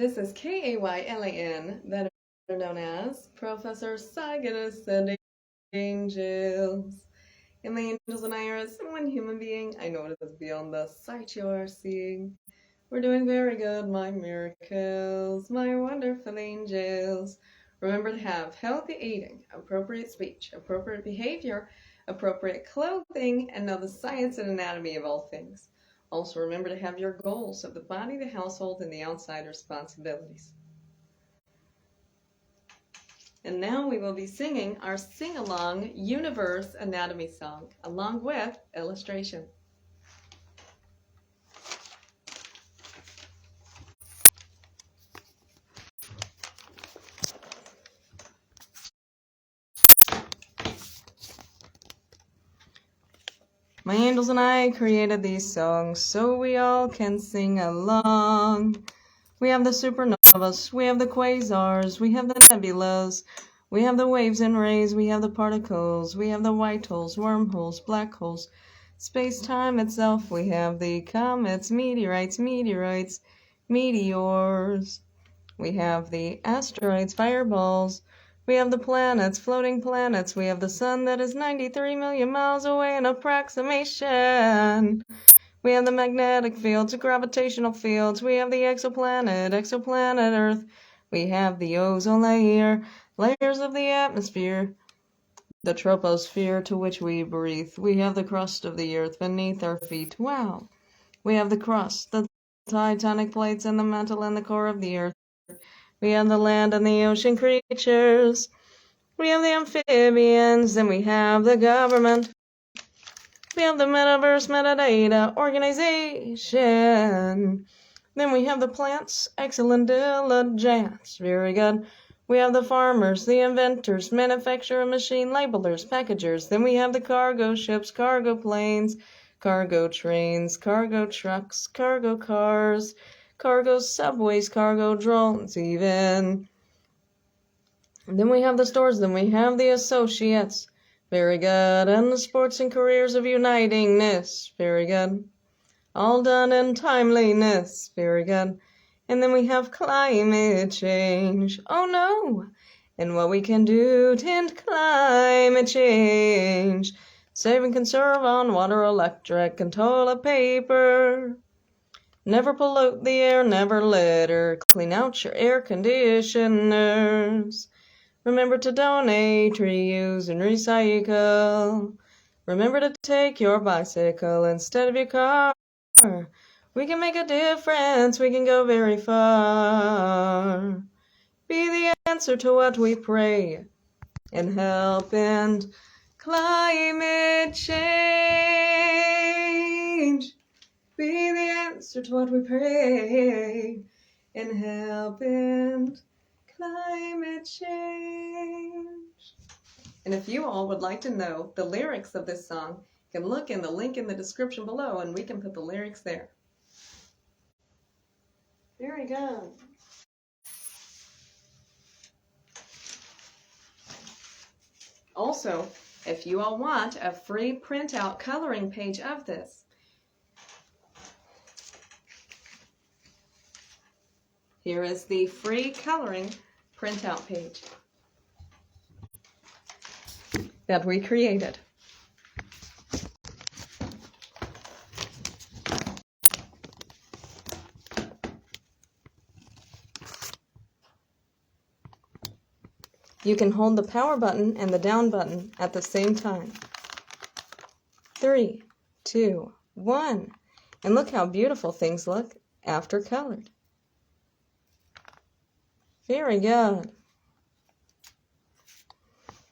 This is Kaylan, better known as Professor Cygnus and Angels. And the angels and I are as one human being. I know it is beyond the sight you are seeing. We're doing very good, my miracles, my wonderful angels. Remember to have healthy eating, appropriate speech, appropriate behavior, appropriate clothing, and know the science and anatomy of all things. Also remember to have your goals of the body, the household, and the outside responsibilities. And now we will be singing our sing-along universe anatomy song, along with illustration. My angels and I created these songs so we all can sing along. We have the supernovas, we have the quasars, we have the nebulas, we have the waves and rays, we have the particles, we have the white holes, wormholes, black holes, space-time itself, we have the comets, meteorites, meteors, we have the asteroids, fireballs, we have the planets, floating planets, we have the sun that is 93 million miles away in approximation. We have the magnetic fields, the gravitational fields, we have the exoplanet Earth, we have the ozone layer, layers of the atmosphere, the troposphere to which we breathe, we have the crust of the earth beneath our feet, wow, we have the crust, the tectonic plates and the mantle and the core of the earth, we have the land and the ocean creatures, we have the amphibians, and we have the government. We have the metaverse metadata organization. Then we have the plants, excellent diligence, very good. We have the farmers, the inventors, manufacturer, machine labelers, packagers. Then we have the cargo ships, cargo planes, cargo trains, cargo trucks, cargo cars, cargo subways, cargo drones even. And then we have the stores, then we have the associates. Very good. And the sports and careers of unitingness. Very good. All done in timeliness. Very good. And then we have climate change. Oh no! And what we can do to end climate change. Save and conserve on water, electric, and toilet paper. Never pollute the air, never litter. Clean out your air conditioners. Remember to donate, reuse, and recycle. Remember to take your bicycle instead of your car. We can make a difference, we can go very far. Be the answer to what we pray, and help end climate change. Be the answer to what we pray, and help end climate change. And if you all would like to know the lyrics of this song, you can look in the link in the description below and we can put the lyrics there. Very good. Also, if you all want a free printout coloring page of this, here is the free coloring printout page that we created. You can hold the power button and the down button at the same time. 3, 2, 1. And look how beautiful things look after colored. Very good.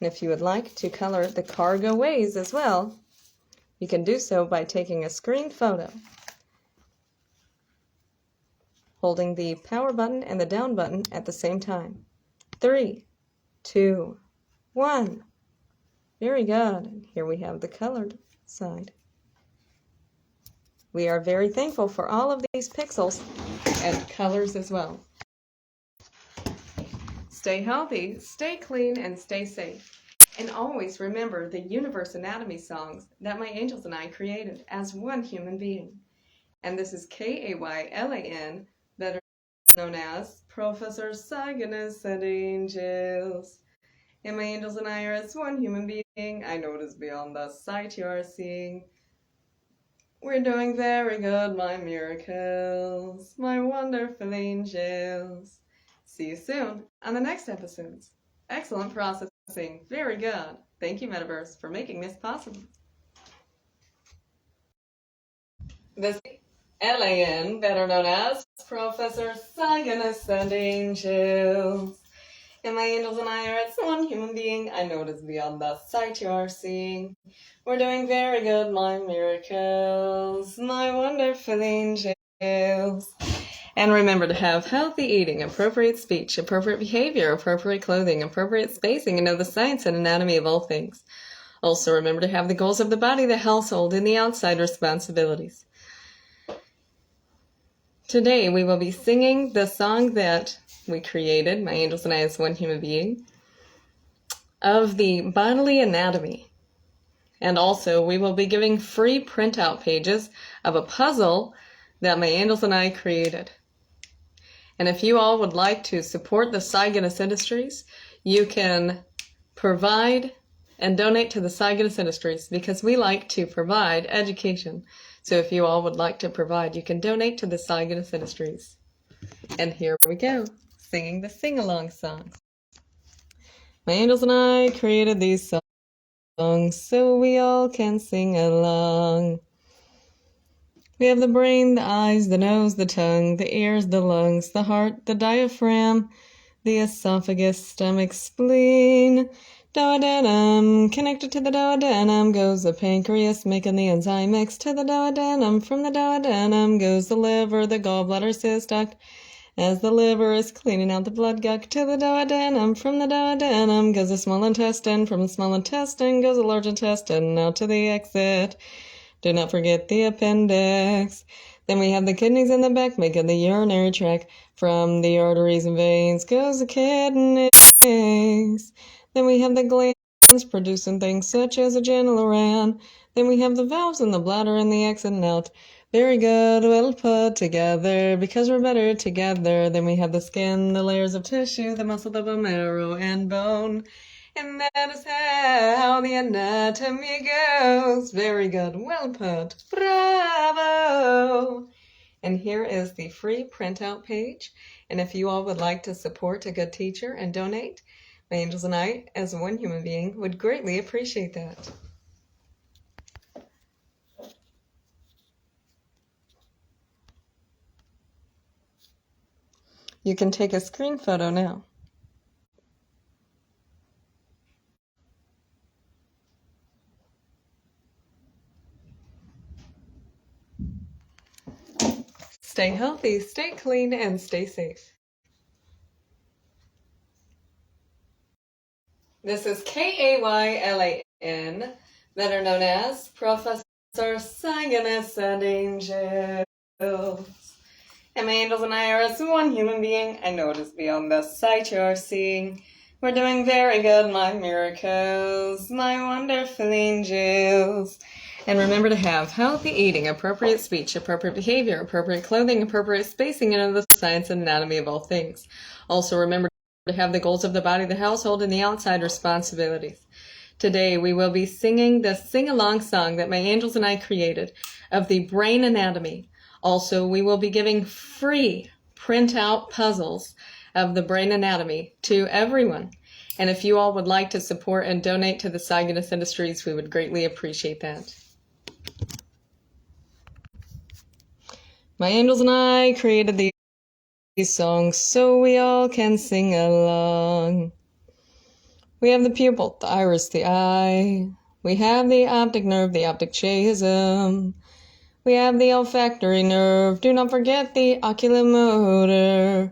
And if you would like to color the cargo ways as well, you can do so by taking a screen photo, holding the power button and the down button at the same time. 3, 2, 1. Very good. And here we have the colored side. We are very thankful for all of these pixels and colors as well. Stay healthy, stay clean, and stay safe. And always remember the universe anatomy songs that my angels and I created as one human being. And this is Kaylan, better known as Professor Cygnus and angels. And my angels and I are as one human being. I know it is beyond the sight you are seeing. We're doing very good, my miracles, my wonderful angels. See you soon on the next episodes. Excellent processing. Very good. Thank you, Metaverse, for making this possible. This LAN, better known as Professor Cygnus and angels. And my angels and I are as one human being. I know it is beyond the sight you are seeing. We're doing very good, my miracles, my wonderful angels. And remember to have healthy eating, appropriate speech, appropriate behavior, appropriate clothing, appropriate spacing, and know the science and anatomy of all things. Also remember to have the goals of the body, the household, and the outside responsibilities. Today we will be singing the song that we created, my angels and I as one human being, of the bodily anatomy. And also we will be giving free printout pages of a puzzle that my angels and I created. And if you all would like to support the Cygnus Industries, you can provide and donate to the Cygnus Industries because we like to provide education. So if you all would like to provide, you can donate to the Cygnus Industries. And here we go, singing the sing-along songs. My angels and I created these songs so we all can sing along. We have the brain, the eyes, the nose, the tongue, the ears, the lungs, the heart, the diaphragm, the esophagus, stomach, spleen, duodenum. Connected to the duodenum goes the pancreas, making the enzyme mix to the duodenum. From the duodenum goes the liver, the gallbladder cyst duct, as the liver is cleaning out the blood gunk to the duodenum. From the duodenum goes the small intestine. From the small intestine goes the large intestine, out to the exit. Do not forget the appendix. Then we have the kidneys in the back, making the urinary tract. From the arteries and veins goes the kidneys. Then we have the glands producing things such as adrenal gland. Then we have the valves in the bladder and the exit and out. Very good, well put together, because we're better together. Then we have the skin, the layers of tissue, the muscle, the bone marrow, and bone. And that is how the anatomy goes. Very good, well put, bravo! And here is the free printout page. And if you all would like to support a good teacher and donate, my angels and I, as one human being, would greatly appreciate that. You can take a screen photo now. Stay healthy, stay clean, and stay safe. This is Kaylan, better known as Professor Cygnus and angels. And my angels and I are as one human being. I know it is beyond the sight you are seeing. We're doing very good, my miracles, my wonderful angels. And remember to have healthy eating, appropriate speech, appropriate behavior, appropriate clothing, appropriate spacing, and know the science and anatomy of all things. Also remember to have the goals of the body, the household, and the outside responsibilities. Today we will be singing the sing-along song that my angels and I created of the brain anatomy. Also, we will be giving free printout puzzles of the brain anatomy to everyone. And if you all would like to support and donate to the Cygnus Industries, we would greatly appreciate that. My angels and I created these songs so we all can sing along. We have the pupil, the iris, the eye. We have the optic nerve, the optic chiasm. We have the olfactory nerve. Do not forget the oculomotor.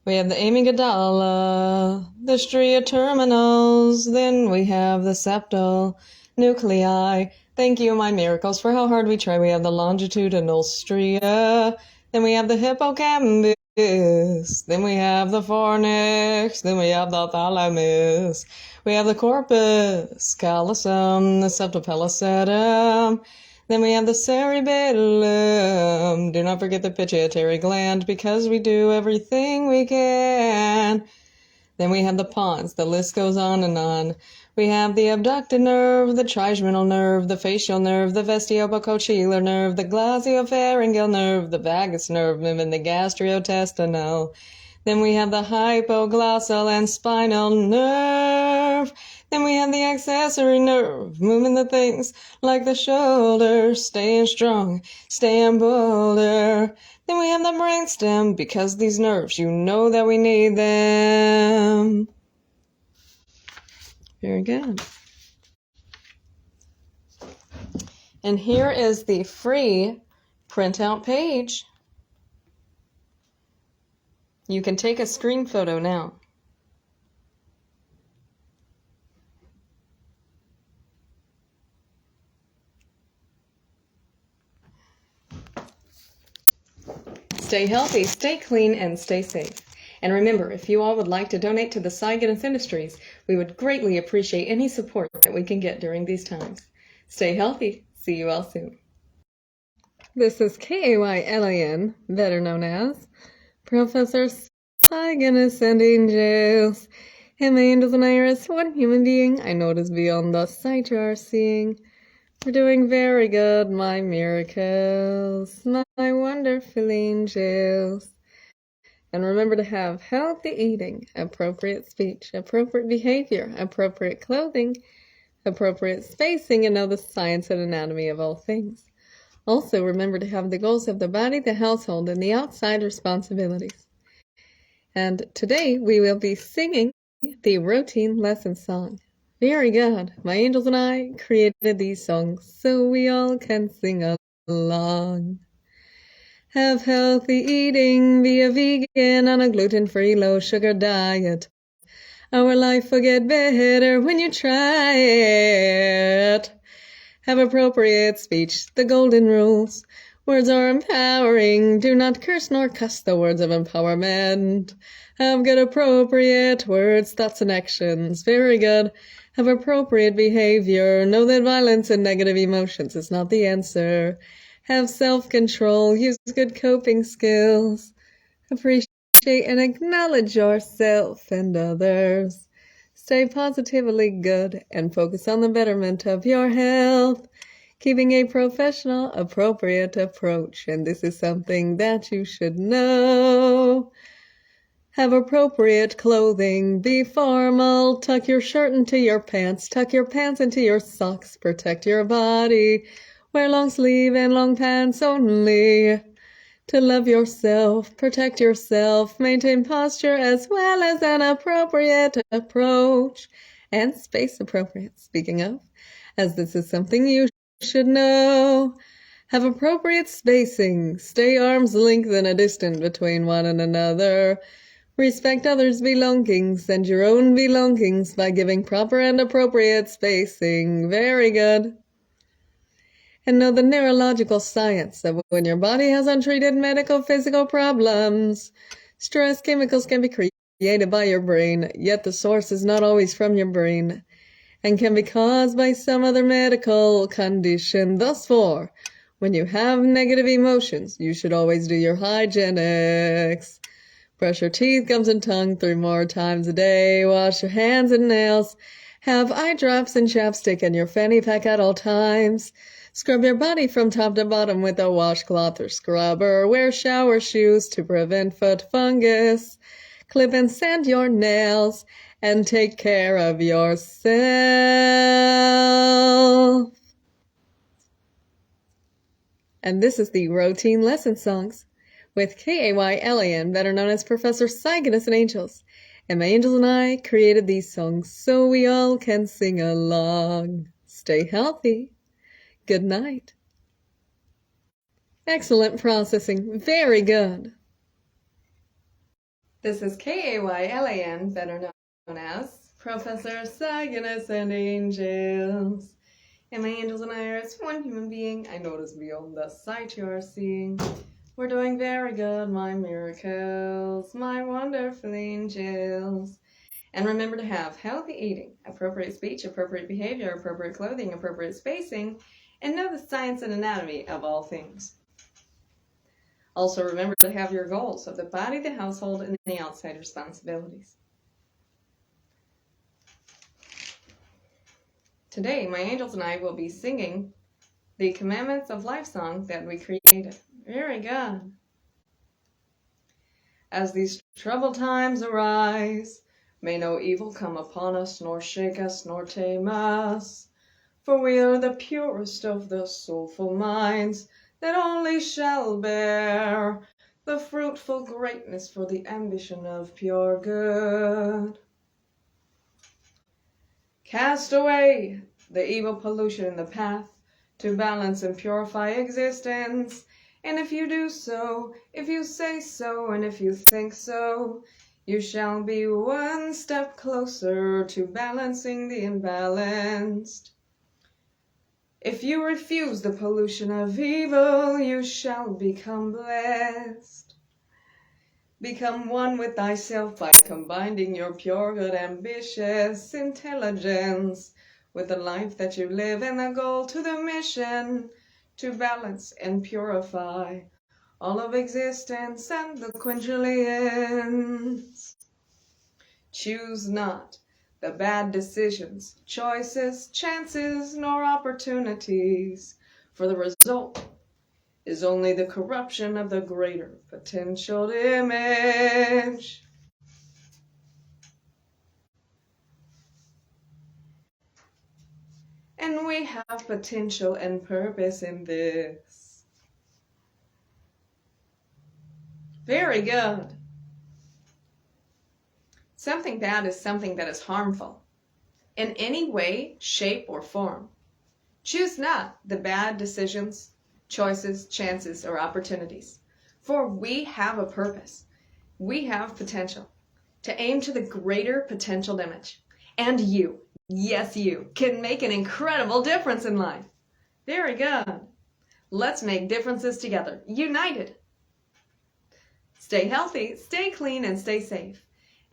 We have the amygdala, the stria terminals. Then we have the septal nuclei. Thank you, my miracles, for how hard we try. We have the longitudinal stria. Then we have the hippocampus. Then we have the fornix. Then we have the thalamus. We have the corpus callosum, the septal pellucidum. Then we have the cerebellum. Do not forget the pituitary gland because we do everything we can. Then we have the pons. The list goes on and on. We have the abducted nerve, the trigeminal nerve, the facial nerve, the vestibulococcygeal nerve, the glosopharyngeal nerve, the vagus nerve, and the gastrointestinal. Then we have the hypoglossal and spinal nerve. Then we have the accessory nerve, moving the things like the shoulder, staying strong, staying bolder. Then we have the brainstem, because these nerves, you know that we need them. Very good. And here is the free printout page. You can take a screen photo now. Stay healthy, stay clean, and stay safe. And remember, if you all would like to donate to the Cygnus Industries, we would greatly appreciate any support that we can get during these times. Stay healthy. See you all soon. This is Kaylan, better known as Professor Cygnus and Angels. And my angels and Iris, one human being, I know it is beyond the sight you are seeing. We're doing very good, my miracles, my wonderful angels. And remember to have healthy eating, appropriate speech, appropriate behavior, appropriate clothing, appropriate spacing, and know the science and anatomy of all things. Also, remember to have the goals of the body, the household, and the outside responsibilities. And today we will be singing the routine lesson song. Very good. My angels and I created these songs so we all can sing along. Have healthy eating, be a vegan on a gluten-free, low-sugar diet. Our life will get better when you try it. Have appropriate speech, the golden rules. Words are empowering, do not curse nor cuss, the words of empowerment. Have good appropriate words, thoughts and actions, very good. Have appropriate behavior, know that violence and negative emotions is not the answer. Have self-control, use good coping skills. Appreciate and acknowledge yourself and others. Stay positively good and focus on the betterment of your health. Keeping a professional, appropriate approach, and this is something that you should know. Have appropriate clothing, be formal, tuck your shirt into your pants, tuck your pants into your socks, protect your body, wear long sleeve and long pants only. To love yourself, protect yourself, maintain posture as well as an appropriate approach, and space appropriate, speaking of, as this is something you should know. Have appropriate spacing, stay arm's length and a distance between one and another. Respect others' belongings and your own belongings by giving proper and appropriate spacing. Very good. And know the neurological science that when your body has untreated medical physical problems, stress chemicals can be created by your brain, yet the source is not always from your brain and can be caused by some other medical condition. Thus for, when you have negative emotions, you should always do your hygienics. Brush your teeth, gums, and tongue 3 more times a day. Wash your hands and nails. Have eye drops and chapstick in your fanny pack at all times. Scrub your body from top to bottom with a washcloth or scrubber. Wear shower shoes to prevent foot fungus. Clip and sand your nails. And take care of yourself. And this is the routine lesson songs with Kaylan, better known as Professor Cygnus and Angels. And my angels and I created these songs so we all can sing along. Stay healthy. Good night. Excellent processing. Very good. This is Kaylan, better known as Professor Cygnus and Angels. And my angels and I are as one human being. I notice beyond the sight you are seeing. We're doing very good, my miracles, my wonderful angels. And remember to have healthy eating, appropriate speech, appropriate behavior, appropriate clothing, appropriate spacing, and know the science and anatomy of all things. Also remember to have your goals of the body, the household, and the outside responsibilities. Today, my angels and I will be singing the Commandments of Life song that we created. Very good. As these troubled times arise, may no evil come upon us, nor shake us, nor tame us. For we are the purest of the soulful minds that only shall bear the fruitful greatness for the ambition of pure good. Cast away the evil pollution in the path to balance and purify existence. And if you do so, if you say so, and if you think so, you shall be one step closer to balancing the imbalanced. If you refuse the pollution of evil, you shall become blessed. Become one with thyself by combining your pure, good, ambitious intelligence with the life that you live and the goal to the mission to balance and purify all of existence and the quintillions. Choose not the bad decisions, choices, chances, nor opportunities, for the result is only the corruption of the greater potential image. And we have potential and purpose in this. Very good. Something bad is something that is harmful in any way, shape, or form. Choose not the bad decisions, choices, chances, or opportunities, for we have a purpose. We have potential to aim to the greater potential image. And you, yes, you, can make an incredible difference in life. Very good. Let's make differences together, united. Stay healthy, stay clean, and stay safe.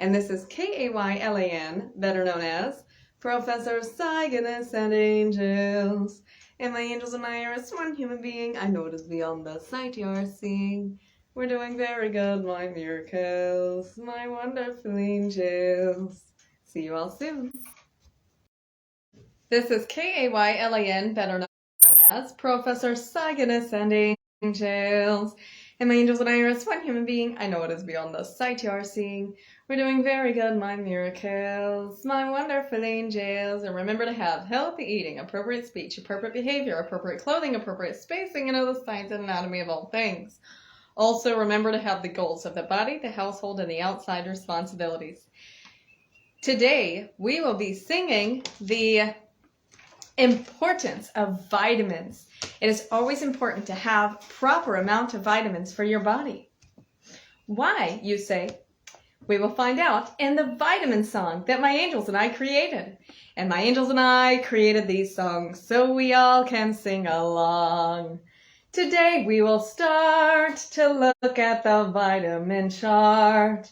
And this is Kaylan, better known as Professor Cygnus and Angels. And my angels and I are as one human being. I know it is beyond the sight you are seeing. We're doing very good, my miracles, my wonderful angels. See you all soon. This is Kaylan, better known as Professor Cygnus and Angels. And my angels and I are as one human being. I know it is beyond the sight you are seeing. We're doing very good, my miracles, my wonderful angels. And remember to have healthy eating, appropriate speech, appropriate behavior, appropriate clothing, appropriate spacing, and know the science and anatomy of all things. Also remember to have the goals of the body, the household, and the outside responsibilities. Today, we will be singing the importance of vitamins. It is always important to have proper amount of vitamins for your body. Why, you say? We will find out in the vitamin song that my angels and I created. And my angels and I created these songs so we all can sing along. Today we will start to look at the vitamin chart.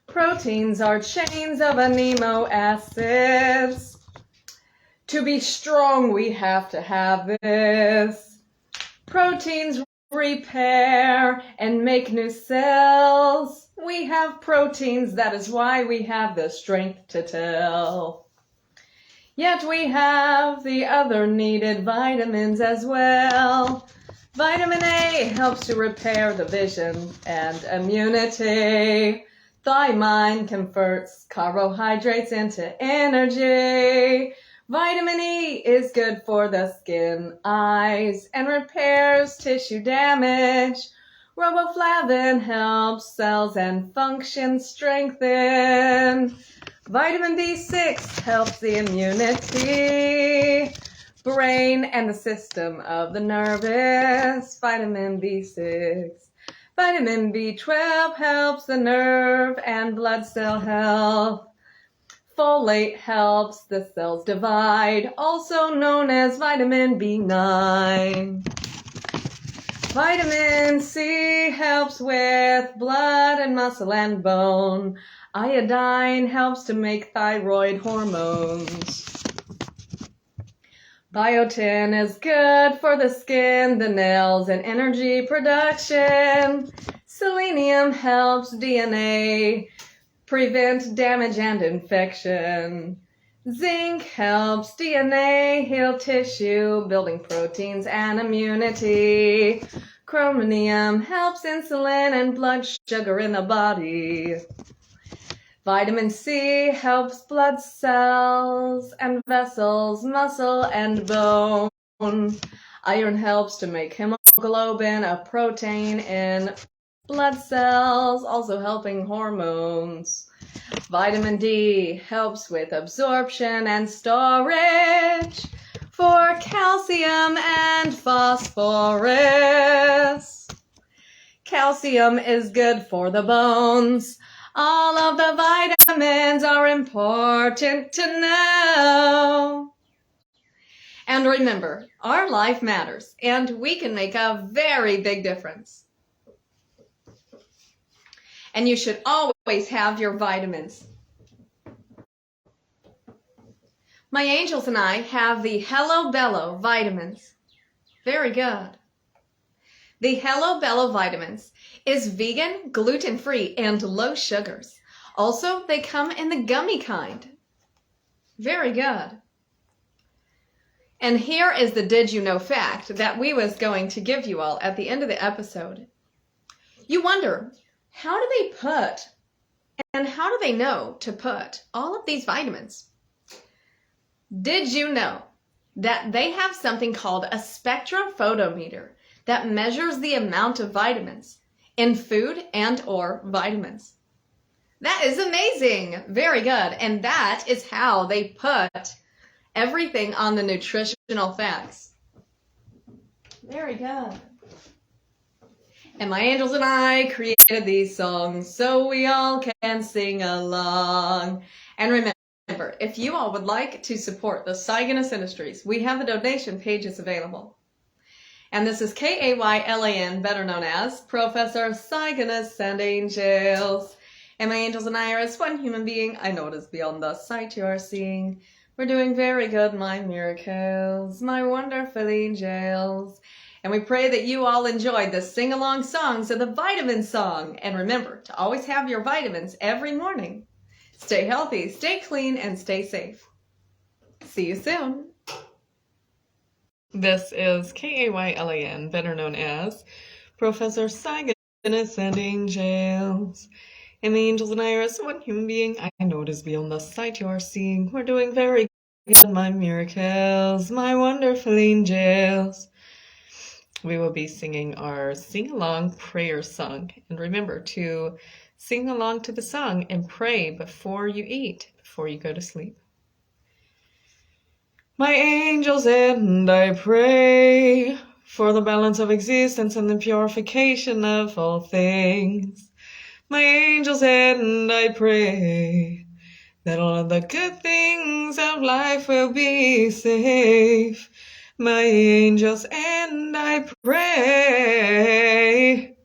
Proteins are chains of amino acids. To be strong, we have to have this. Proteins repair and make new cells. We have proteins, that is why we have the strength to tell. Yet we have the other needed vitamins as well. Vitamin A helps to repair the vision and immunity. Thiamine converts carbohydrates into energy. Vitamin E is good for the skin, eyes, and repairs tissue damage. Riboflavin helps cells and function strengthen. Vitamin B6 helps the immunity, brain, and the system of the nervous. Vitamin B6. Vitamin B12 helps the nerve and blood cell health. Folate helps the cells divide, also known as vitamin B9. Vitamin C helps with blood and muscle and bone. Iodine helps to make thyroid hormones. Biotin is good for the skin, the nails, and energy production. Selenium helps DNA prevent damage and infection. Zinc helps DNA heal tissue, building proteins and immunity. Chromium helps insulin and blood sugar in the body. Vitamin C helps blood cells and vessels, muscle and bone. Iron helps to make hemoglobin, a protein in blood cells, also helping hormones. Vitamin D helps with absorption and storage for calcium and phosphorus. Calcium is good for the bones. All of the vitamins are important to know. And remember, our life matters, and we can make a very big difference. And you should always have your vitamins. My angels and I have the Hello Bello vitamins. Very good. The Hello Bello vitamins is vegan, gluten-free, and low sugars. Also, they come in the gummy kind. Very good. And here is the did you know fact that we was going to give you all at the end of the episode. You wonder, how do they put and how do they know to put all of these vitamins? Did you know that they have something called a spectrophotometer that measures the amount of vitamins in food and or vitamins? That is amazing. Very good. And that is how they put everything on the nutritional facts. Very good. And my angels and I created these songs so we all can sing along. And remember, if you all would like to support the Cygnus Industries, we have the donation pages available. And this is Kaylan, better known as Professor Cygnus and Angels. And my angels and I are as one human being. I know it is beyond the sight you are seeing. We're doing very good, my miracles, my wonderful angels. And we pray that you all enjoyed the sing-along songs of the vitamin song. And remember to always have your vitamins every morning. Stay healthy, stay clean, and stay safe. See you soon. This is Kaylan, better known as Professor Cygnus and Angels. And the angels and I are as one human being. I know it is beyond the sight you are seeing. We're doing very good, my miracles, my wonderful angels. We will be singing our sing-along prayer song. And remember to sing along to the song and pray before you eat, before you go to sleep. My angels and I pray for the balance of existence and the purification of all things. My angels and I pray that all of the good things of life will be safe. My angels and I pray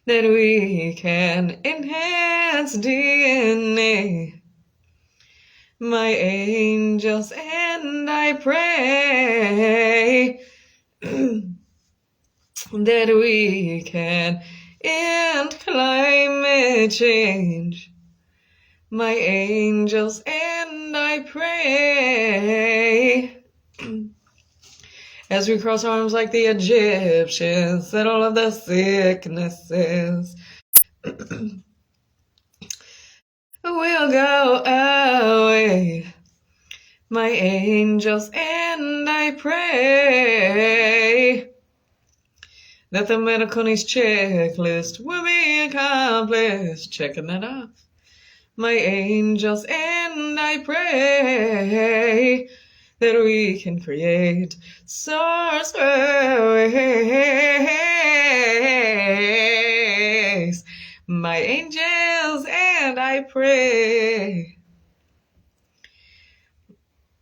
that we can enhance DNA. My angels and I pray that we can end climate change. My angels and I pray as we cross our arms like the Egyptians, that all of the sicknesses will go away. My angels and I pray that the medical needs checklist will be accomplished. Checking that off. My angels and I pray that we can create sorceries. My angels and I pray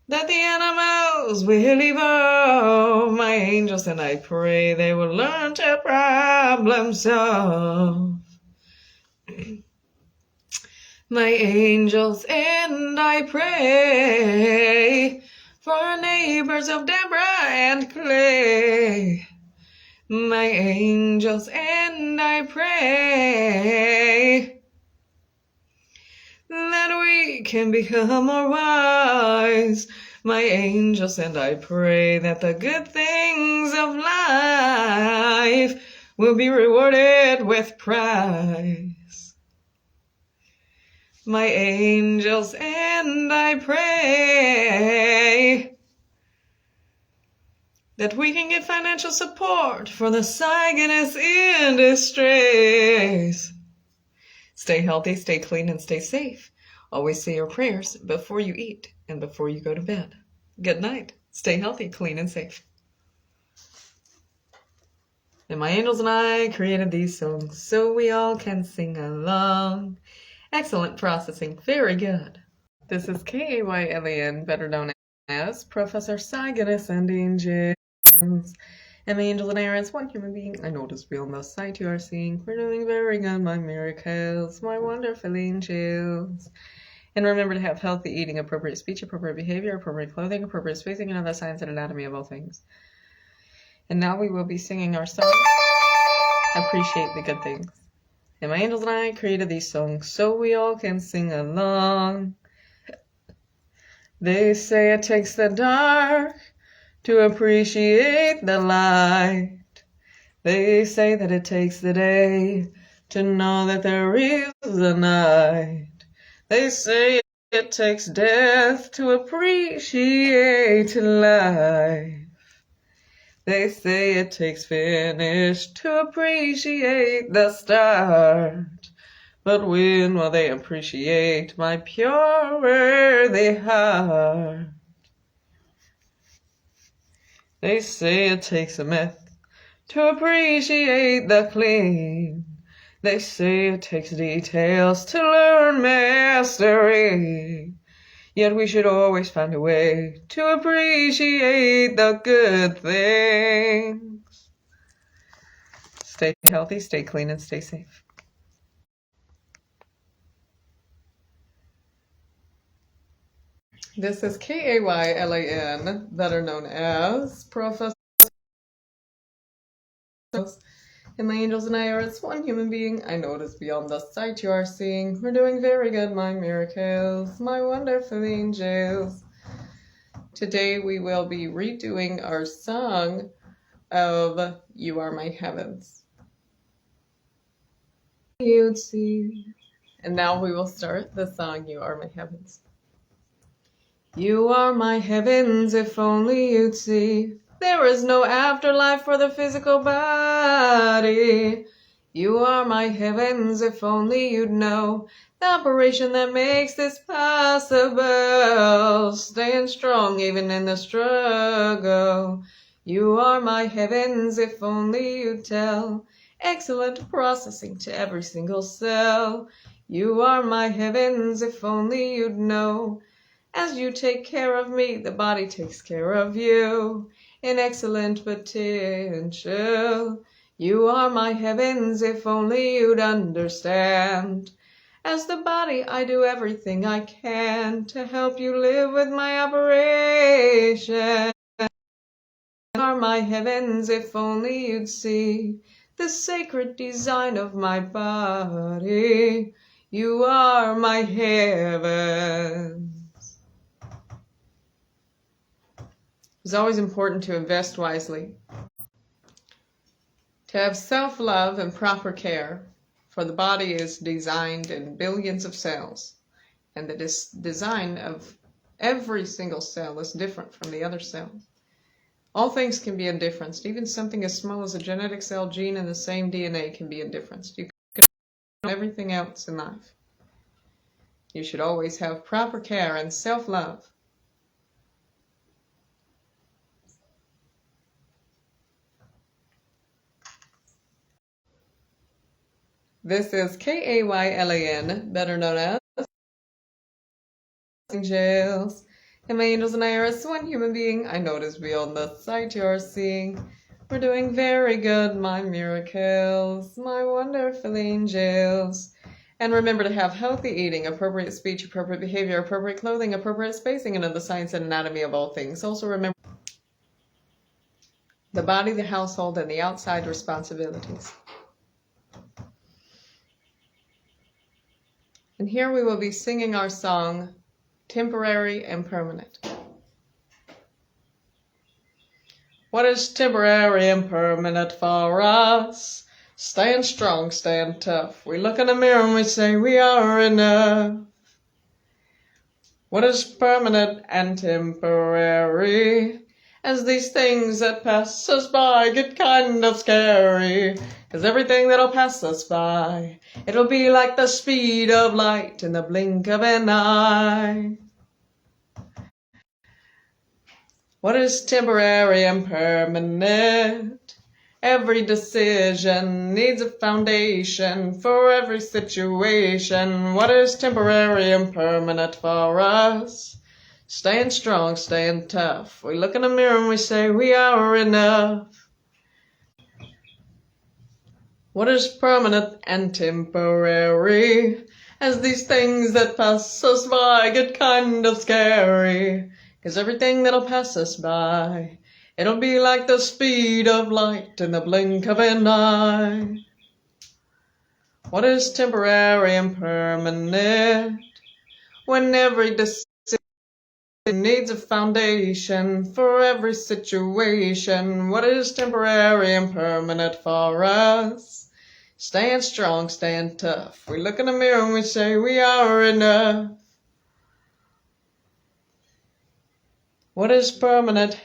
that the animals will evolve. My angels and I pray they will learn to problem solve. My angels and I pray for our neighbors of Deborah and Clay, my angels, and I pray that we can become more wise, my angels, and I pray that the good things of life will be rewarded with prize. My angels, and I pray that we can get financial support for the Cygnus industries. Stay healthy, stay clean, and stay safe. Always say your prayers before you eat and before you go to bed. Good night. Stay healthy, clean, and safe. And my angels and I created these songs so we all can sing along. Excellent processing. Very good. This is Kaylan, better known as Professor Cygnus and Angels. And the angels and I are as one human being. I notice we on the sight you are seeing. We're doing very good, my miracles, my wonderful angels. And remember to have healthy eating, appropriate speech, appropriate behavior, appropriate clothing, appropriate spacing, and other science and anatomy of all things. And now we will be singing our song, Appreciate the Good Things. And my angels and I created these songs so we all can sing along. They say it takes the dark to appreciate the light. They say that it takes the day to know that there is a night. They say it takes death to appreciate life. They say it takes finish to appreciate the start. But when will they appreciate my pure, worthy heart? They say it takes a myth to appreciate the clean. They say it takes details to learn mastery. Yet we should always find a way to appreciate the good things. Stay healthy, stay clean, and stay safe. This is Kaylan, better known as Professor. And my angels and I are as one human being. I notice beyond the sight you are seeing. We're doing very good, my miracles, my wonderful angels. Today we will be redoing our song of You Are My Heavens. You'd see. And now we will start the song You Are My Heavens. You are my heavens, if only you'd see. There is no afterlife for the physical body. You are my heavens, if only you'd know the operation that makes this possible. Staying strong even in the struggle. You are my heavens, if only you'd tell. Excellent processing to every single cell. You are my heavens, if only you'd know. As you take care of me, the body takes care of you. In excellent potential. You are my heavens, if only you'd understand. As the body, I do everything I can to help you live with my operation. You are my heavens, if only you'd see the sacred design of my body. You are my heavens. It's always important to invest wisely, to have self-love and proper care, for the body is designed in billions of cells, and the design of every single cell is different from the other cell. All things can be indifferenced. Even something as small as a genetic cell gene in the same DNA can be indifferenced. You can know everything else in life. You should always have proper care and self-love. This is Kaylan, better known as Angels. And my angels and I are as one human being. I notice beyond the sight you're seeing. We're doing very good, my miracles, my wonderful angels. And remember to have healthy eating, appropriate speech, appropriate behavior, appropriate clothing, appropriate spacing, and know the science and anatomy of all things. Also remember the body, the household, and the outside responsibilities. And here we will be singing our song, Temporary and Permanent. What is temporary and permanent for us? Staying strong, staying tough. We look in the mirror and we say we are enough. What is permanent and temporary? As these things that pass us by get kind of scary. 'Cause everything that'll pass us by, it'll be like the speed of light in the blink of an eye. What is temporary and permanent? Every decision needs a foundation for every situation. What is temporary and permanent for us? Staying strong, staying tough. We look in the mirror and we say we are enough. What is permanent and temporary? As these things that pass us by get kind of scary. 'Cause everything that'll pass us by, it'll be like the speed of light in the blink of an eye. What is temporary and permanent? When every decision needs a foundation for every situation. What is temporary and permanent for us? Staying strong, staying tough. We look in the mirror and we say we are enough. What is permanent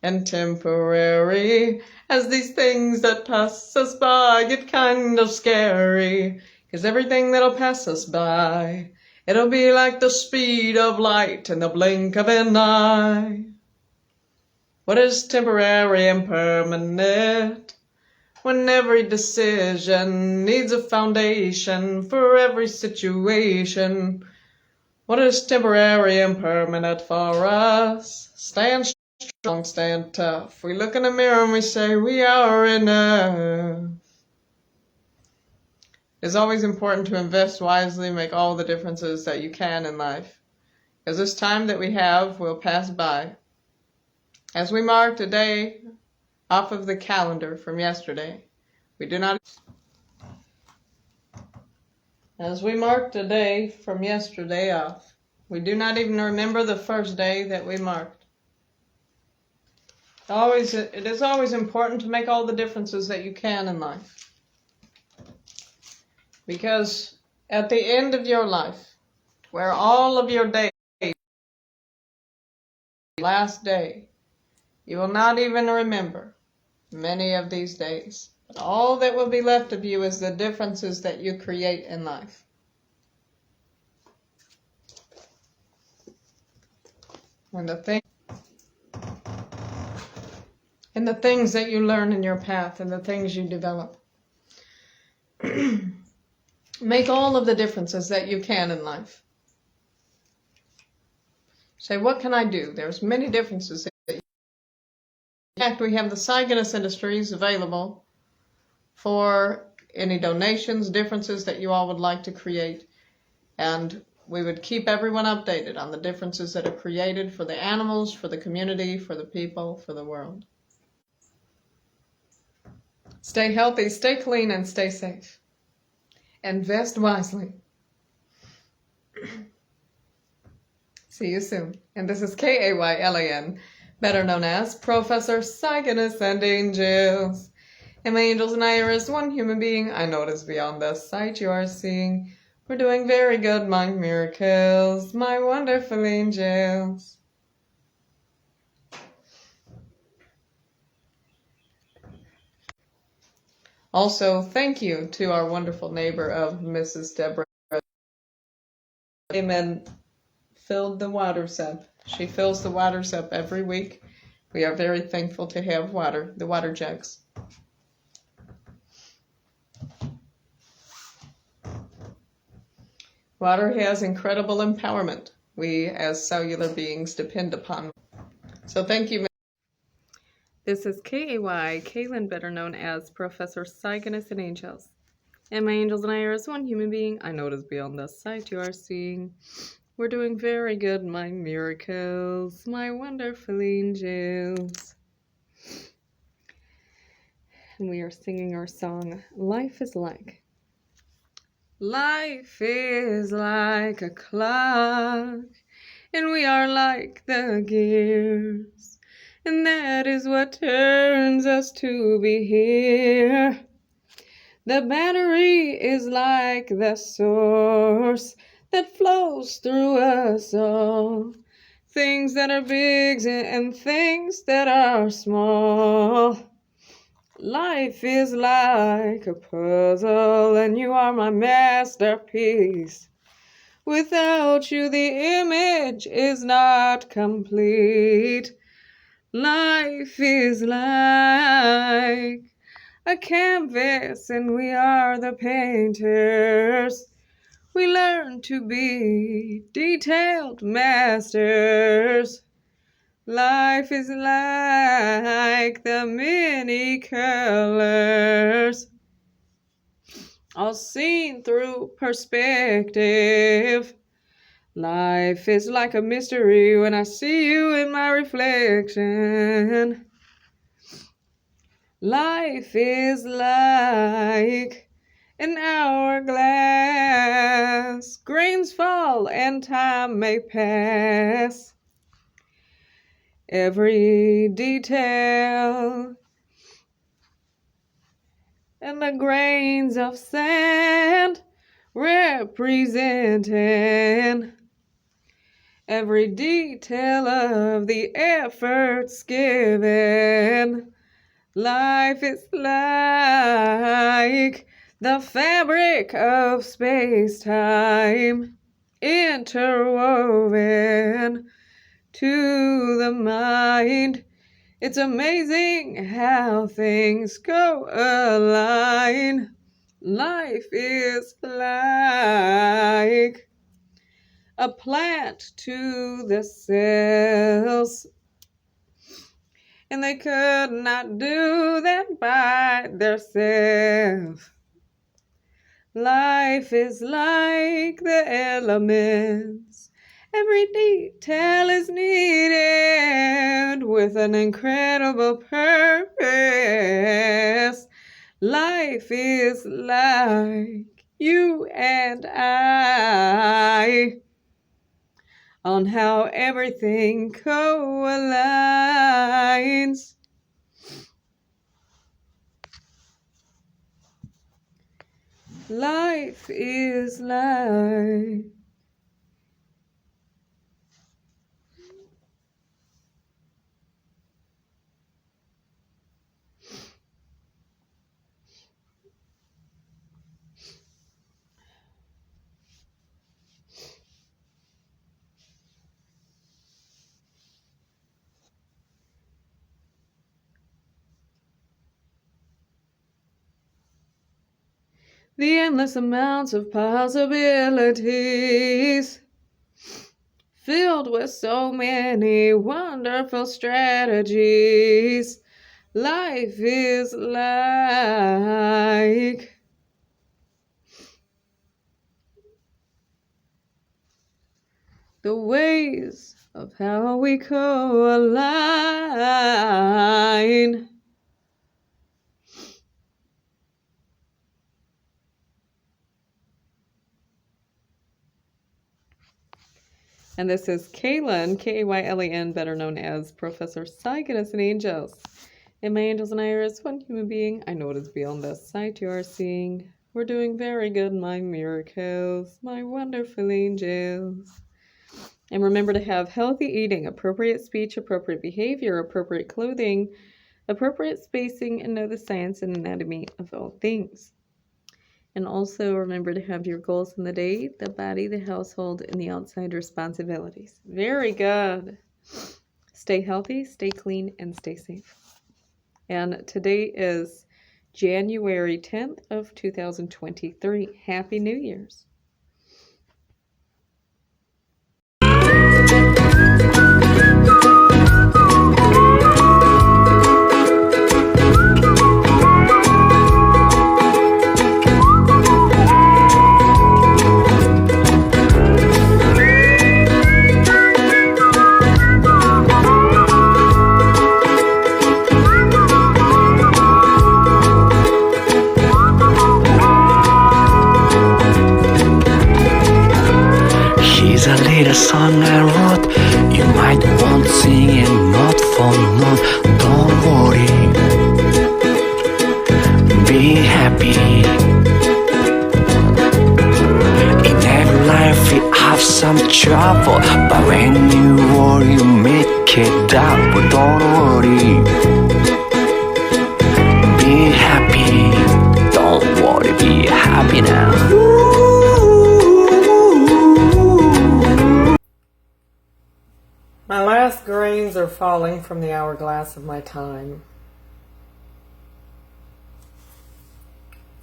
and temporary? As these things that pass us by get kind of scary. 'Cause everything that'll pass us by, it'll be like the speed of light in the blink of an eye. What is temporary and permanent? When every decision needs a foundation for every situation. What is temporary and permanent for us? Staying strong, staying tough. We look in the mirror and we say we are enough. It's always important to invest wisely, make all the differences that you can in life. Because this time that we have will pass by. As we mark a day off of the calendar from yesterday, we do not... As we marked a day from yesterday off, we do not even remember the first day that we marked. It is always important to make all the differences that you can in life. Because at the end of your life, where all of your days, last day, you will not even remember many of these days. But all that will be left of you is the differences that you create in life. And the things that you learn in your path and the things you develop. Make all of the differences that you can in life. Say, what can I do? There's many differences. In fact, we have the Cygnus Industries available for any donations, differences that you all would like to create. And we would keep everyone updated on the differences that are created for the animals, for the community, for the people, for the world. Stay healthy, stay clean, and stay safe. Invest wisely. See you soon. And this is Kaylan, better known as Professor Cygnus and Angels. And my angels and I are as one human being. I know it is beyond the sight you are seeing. We're doing very good, my miracles, my wonderful angels. Also, thank you to our wonderful neighbor of Mrs. Deborah. Came and filled the waters up. She fills the waters up every week. We are very thankful to have water, the water jugs. Water has incredible empowerment. We, as cellular beings, depend upon. So thank you. This is Kaylan, better known as Professor Cygnus and Angels. And my angels and I are as one human being. I know it is beyond the sight you are seeing. We're doing very good, my miracles, my wonderful angels. And we are singing our song, Life is Like. Life is like a clock, and we are like the gears, and that is what turns us to be here. The battery is like the source that flows through us all, things that are big and things that are small. Life is like a puzzle, and you are my masterpiece. Without you, the image is not complete. Life is like a canvas, and we are the painters. We learn to be detailed masters. Life is like the many colors, all seen through perspective. Life is like a mystery when I see you in my reflection. Life is like an hourglass. Grains fall and time may pass. Every detail and the grains of sand representing every detail of the efforts given. Life is like the fabric of space-time, interwoven to the mind. It's amazing how things go align. Life is like a plant to the cells, and they could not do that by themselves. Life is like the elements. Every detail is needed with an incredible purpose. Life is like you and I, on how everything co-aligns. Life is like the endless amounts of possibilities, filled with so many wonderful strategies. Life is like the ways of how we co-align. And this is Kaylan, Kaylen, better known as Professor Cygnus and Angels. And my angels and I are as one human being. I know it is beyond the sight you are seeing. We're doing very good, my miracles, my wonderful angels. And remember to have healthy eating, appropriate speech, appropriate behavior, appropriate clothing, appropriate spacing, and know the science and anatomy of all things. And also remember to have your goals in the day, the body, the household, and the outside responsibilities. Very good. Stay healthy, stay clean, and stay safe. And today is January 10th of 2023. Happy New Year's. read a song I wrote. You might want to sing it note for note. Don't worry, be happy. In every life we have some trouble, but when you worry you make it up. But don't worry, be happy. Don't worry, be happy now. My last grains are falling from the hourglass of my time.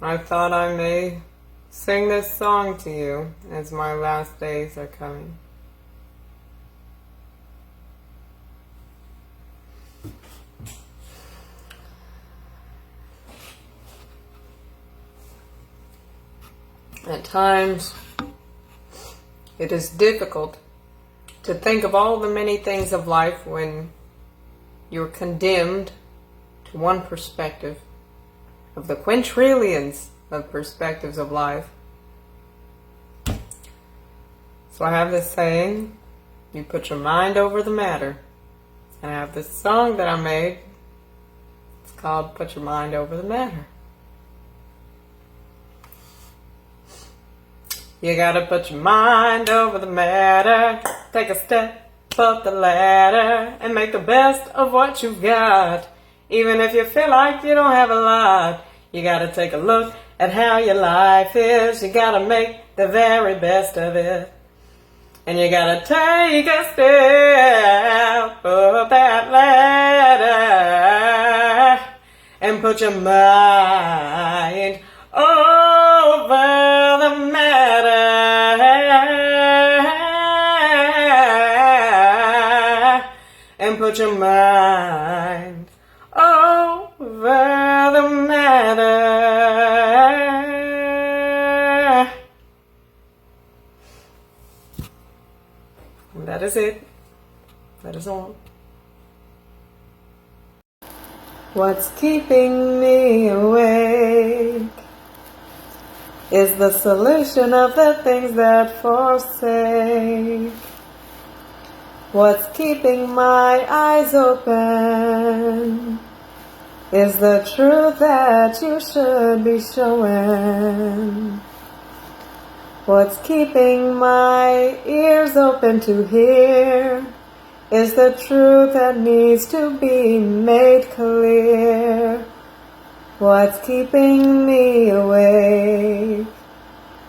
I thought I may sing this song to you as my last days are coming. At times, it is difficult to think of all the many things of life when you're condemned to one perspective of the quintillions of perspectives of life. So I have this saying, you put your mind over the matter. And I have this song that I made. It's called Put Your Mind Over the Matter. You gotta put your mind over the matter. Take a step up the ladder and make the best of what you've got. Even if you feel like you don't have a lot, you gotta take a look at how your life is. You gotta make the very best of it. And you gotta take a step up that ladder and put your mind over the matter. And put your mind over the matter. And that is it. That is all. What's keeping me awake is the solution of the things that forsake. What's keeping my eyes open is the truth that you should be showing. What's keeping my ears open to hear is the truth that needs to be made clear. What's keeping me awake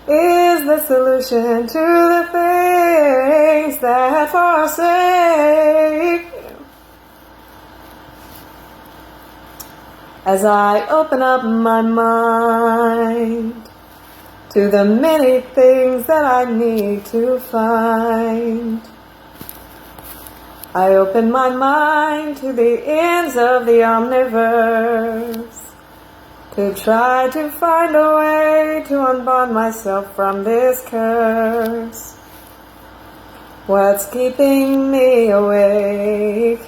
is the solution to the things that forsake. As I open up my mind to the many things that I need to find, I open my mind to the ends of the omniverse, to try to find a way to unbond myself from this curse. What's keeping me awake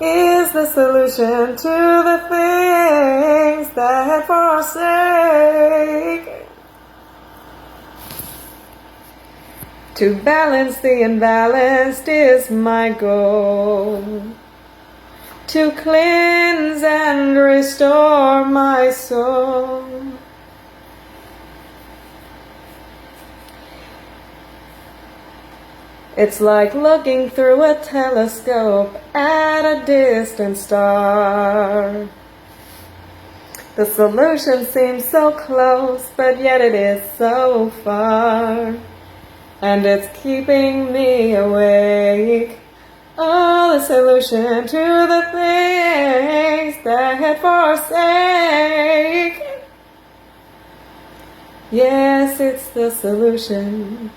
is the solution to the things that forsake. To balance the imbalanced is my goal. To cleanse and restore my soul. It's like looking through a telescope at a distant star. The solution seems so close, but yet it is so far. And it's keeping me awake. Oh, the solution to the things that forsake. Yes, it's the solution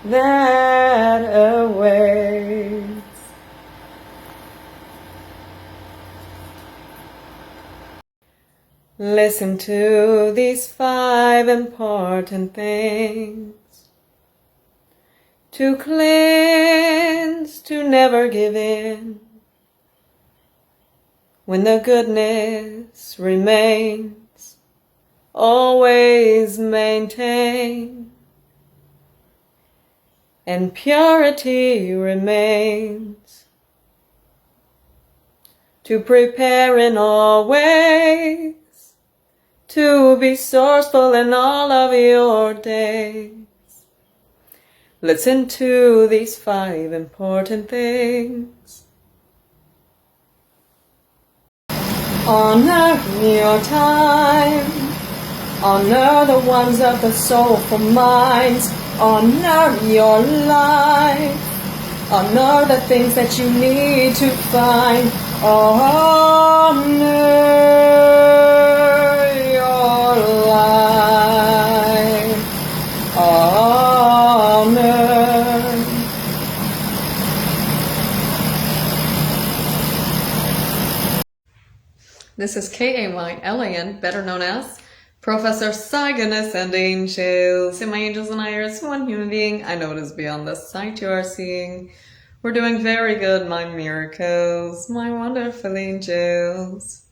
that awaits. Listen to these 5 important things. To cleanse, to never give in. When the goodness remains, always maintain. and purity remains. To prepare in all ways, to be sourceful in all of your days. Listen to these 5 important things. Honor your time. Honor the ones of the soulful minds. Honor your life. Honor the things that you need to find. Honor your life. Honor. This is Kaylan, better known as Professor Cygnus and Angels. And my angels and I are as one human being. I know it is beyond the sight you are seeing. We're doing very good, my miracles, my wonderful angels.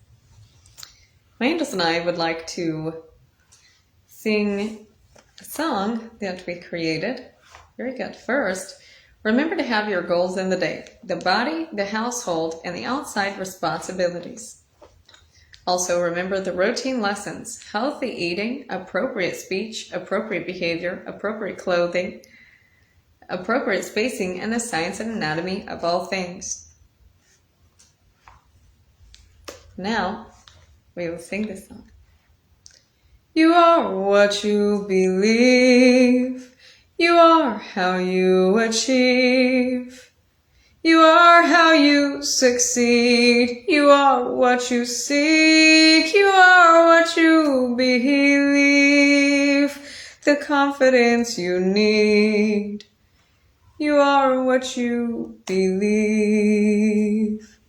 My angels and I would like to sing a song that we created. Very good. First, remember to have your goals in the day: the body, the household, and the outside responsibilities. Also, remember the routine lessons: healthy eating, appropriate speech, appropriate behavior, appropriate clothing, appropriate spacing, and the science and anatomy of all things. Now, we will sing this song. You are what you believe. You are how you achieve. You are how you succeed. You are what you seek. You are what you believe. The confidence you need. You are what you believe.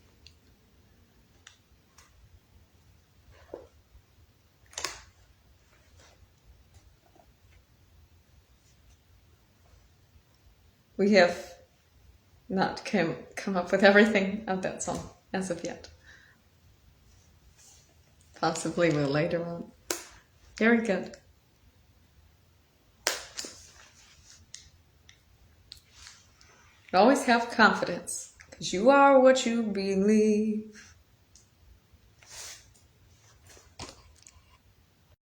We have not come up with everything of that song as of yet. Possibly will later on. Very good. Always have confidence, because you are what you believe.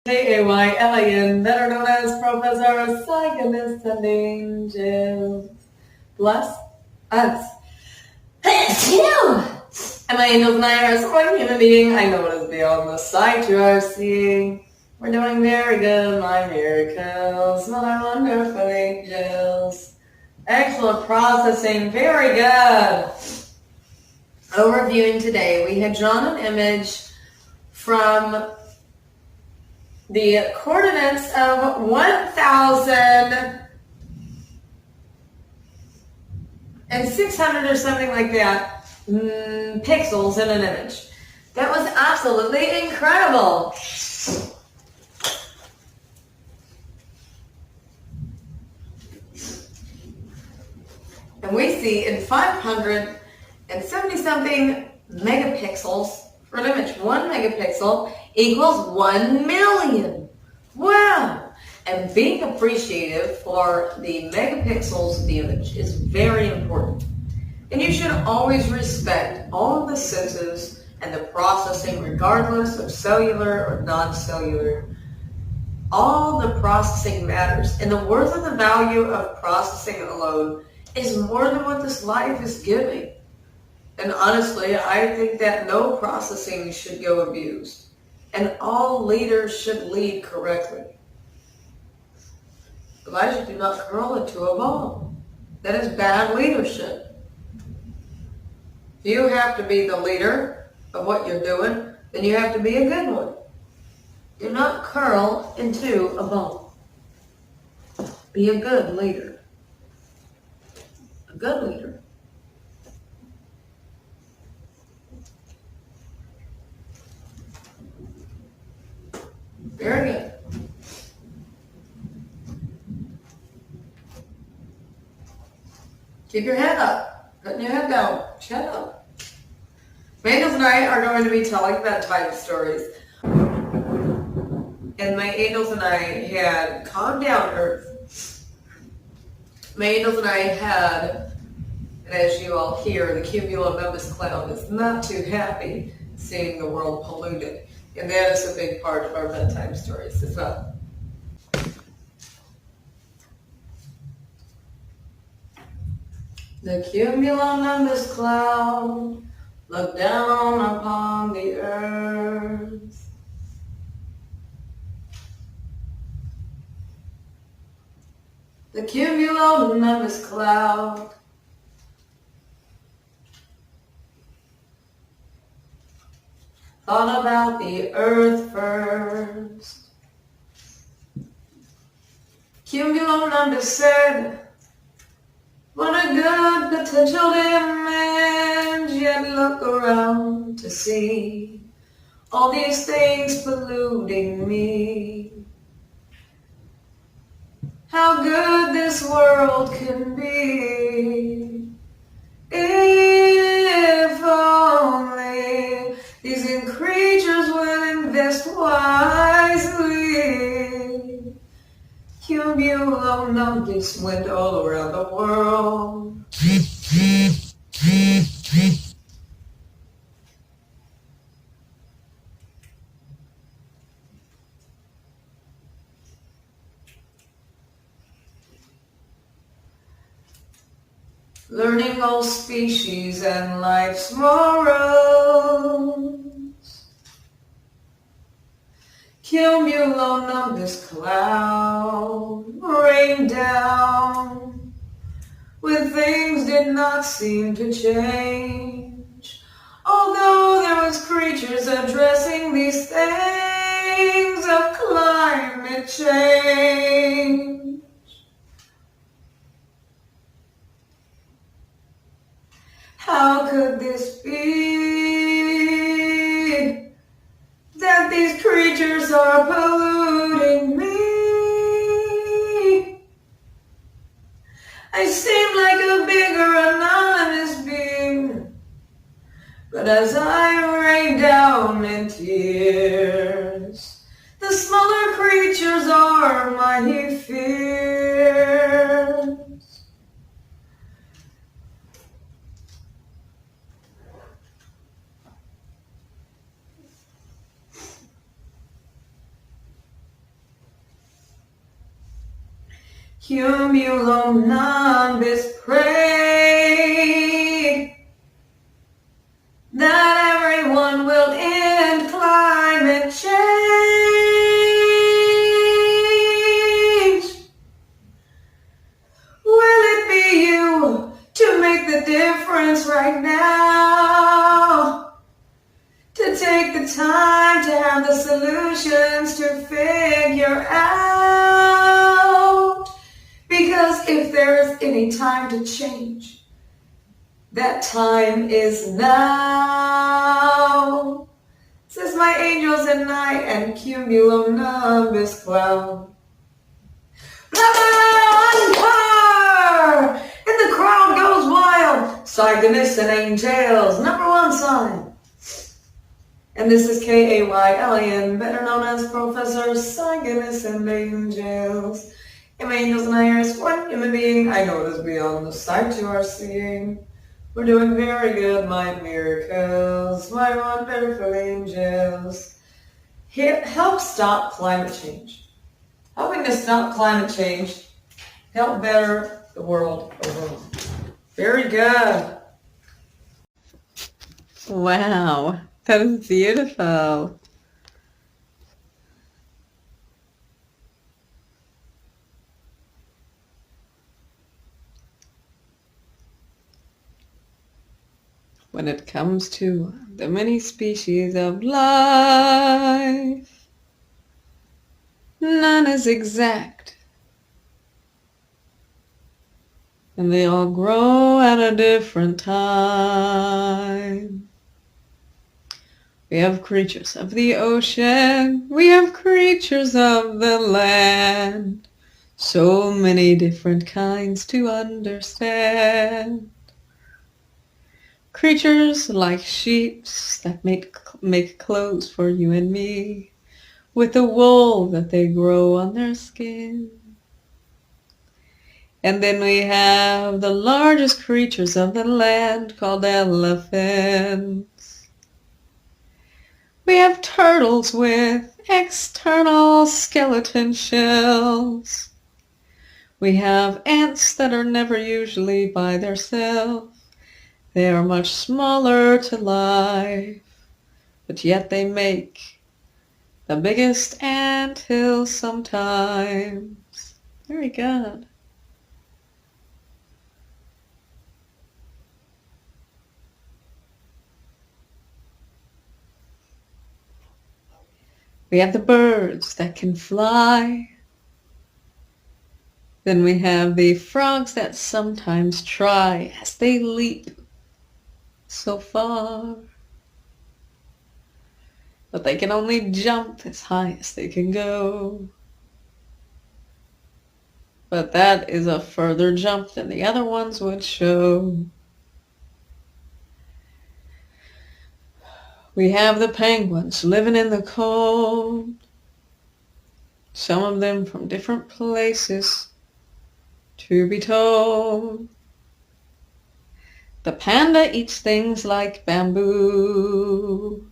Kaylan, better known as Professor Cygnus and Angels. Bless us. And my angels and I are as one human being. I know it is beyond the sight you are seeing. We're doing very good, my miracles, my wonderful angels. Excellent processing, very good. Overviewing today, we had drawn an image from the coordinates of 1,600 or something like that pixels in an image. That was absolutely incredible. And we see in 570 something megapixels for an image. 1 megapixel equals 1 million. Wow! And being appreciative for the megapixels of the image is very important. And you should always respect all of the senses and the processing, regardless of cellular or non-cellular. All the processing matters. And the worth of the value of processing alone is more than what this life is giving. And honestly, I think that no processing should go abused. And all leaders should lead correctly. Elijah, do not curl into a ball. That is bad leadership. If you have to be the leader of what you're doing, then you have to be a good one. Do not curl into a ball. Be a good leader. A good leader. Very good. Keep your head up. Putting your head down. Shut up. Angels and I are going to be telling bedtime stories. And my angels and I had calmed down Earth. Angels and I had, and as you all hear, the cumulonimbus cloud is not too happy seeing the world polluted. And that is a big part of our bedtime stories. It's not. The cumulonimbus cloud looked down upon the earth. The cumulonimbus cloud thought about the earth first. Cumulonimbus said, what a good potential image, yet look around to see all these things polluting me. How good this world can be, if only these creatures will invest wisely. Cumulonimbus went all around the world. Learning all species and life's morals. Cumulonimbus cloud rained down when things did not seem to change. Although there was creatures addressing these things of climate change. How could this be, that these creatures are polluting me? I seem like a bigger anonymous being, but as I rain down in tears, the smaller creatures are my fears. Cumulonimbus prayed that everyone will end climate change. Will it be you to make the difference right now? To take the time to have the solutions to figure out? Because if there is any time to change, that time is now. Says my angels at night and cumulonimbus cloud. And the crowd goes wild. Cygnus and angels, #1 sign. And this is Kaylan, better known as Professor Cygnus and angels. My angels and I are as one human being. I know it is beyond the sight you are seeing. We're doing very good, my miracles, my wonderful angels. Help stop climate change. Helping to stop climate change, help better the world overall. Very good. Wow, that was beautiful. When it comes to the many species of life, none is exact, and they all grow at a different time. We have creatures of the ocean, we have creatures of the land, so many different kinds to understand. Creatures like sheeps that make clothes for you and me, with the wool that they grow on their skin. And then we have the largest creatures of the land called elephants. We have turtles with external skeleton shells. We have ants that are never usually by themselves. They are much smaller to life, but yet they make the biggest anthill sometimes. Very good. We have the birds that can fly. Then we have the frogs that sometimes try as they leap so far. But they can only jump as high as they can go. But that is a further jump than the other ones would show. We have the penguins living in the cold. Some of them from different places, to be told. The panda eats things like bamboo.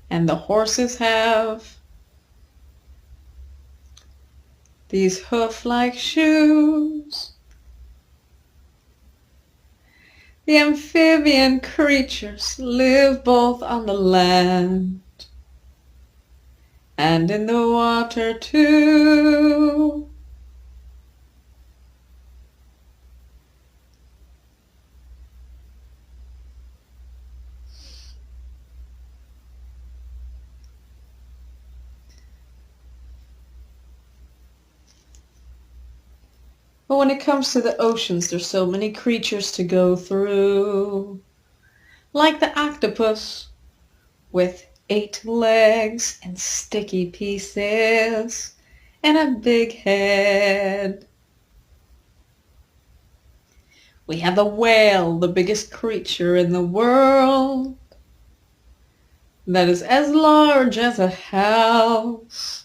And the horses have these hoof-like shoes. The amphibian creatures live both on the land and in the water too. But when it comes to the oceans, there's so many creatures to go through. Like the octopus with 8 legs and sticky pieces and a big head. We have the whale, the biggest creature in the world, that is as large as a house.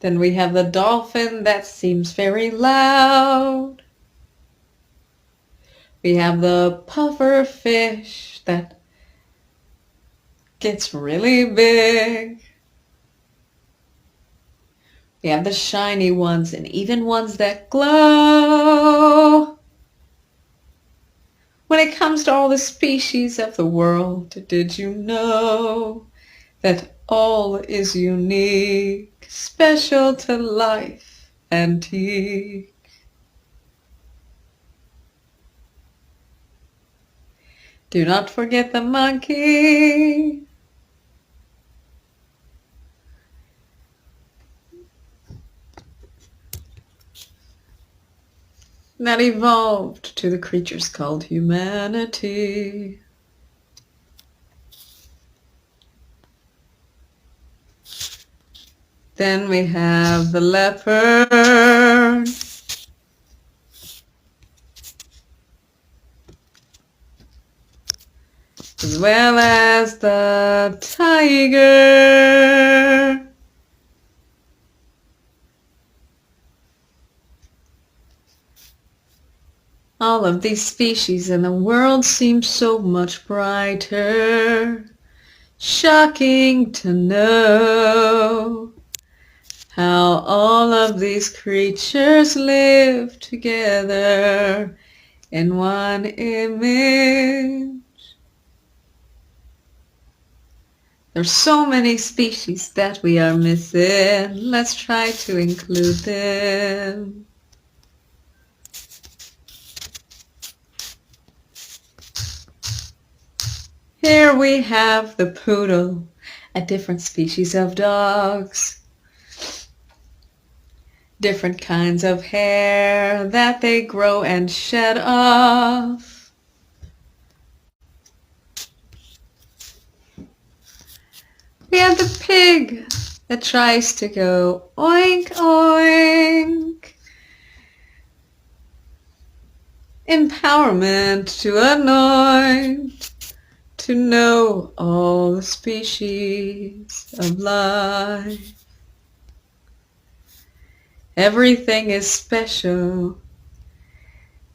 Then we have the dolphin that seems very loud. We have the puffer fish that gets really big. We have the shiny ones and even ones that glow. When it comes to all the species of the world, did you know that all is unique, special to life, antique? Do not forget the monkey. That evolved to the creatures called humanity. Then we have the leopard. As well as the tiger. All of these species in the world seem so much brighter. Shocking to know how all of these creatures live together in one image. There's so many species that we are missing. Let's try to include them. Here we have the poodle, a different species of dogs. Different kinds of hair that they grow and shed off. We have the pig that tries to go oink oink. empowerment to anoint, to know all the species of life. Everything is special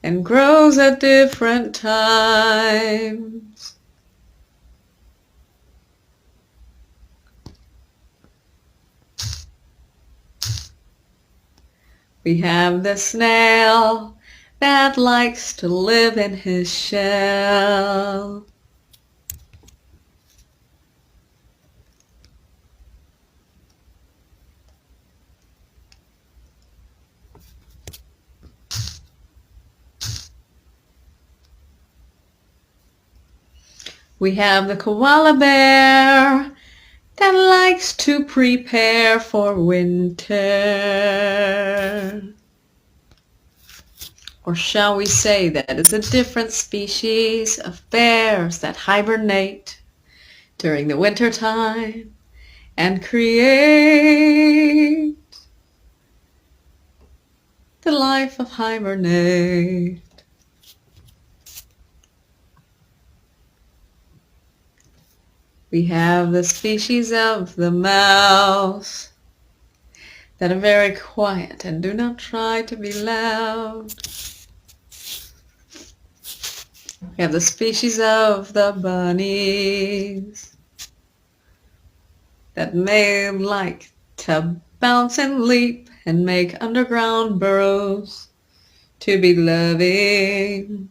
and grows at different times. We have the snail that likes to live in his shell. We have the koala bear that likes to prepare for winter. Or shall we say that it's a different species of bears that hibernate during the winter time and create the life of hibernate. We have the species of the mouse that are very quiet and do not try to be loud. We have the species of the bunnies that may like to bounce and leap and make underground burrows to be loving.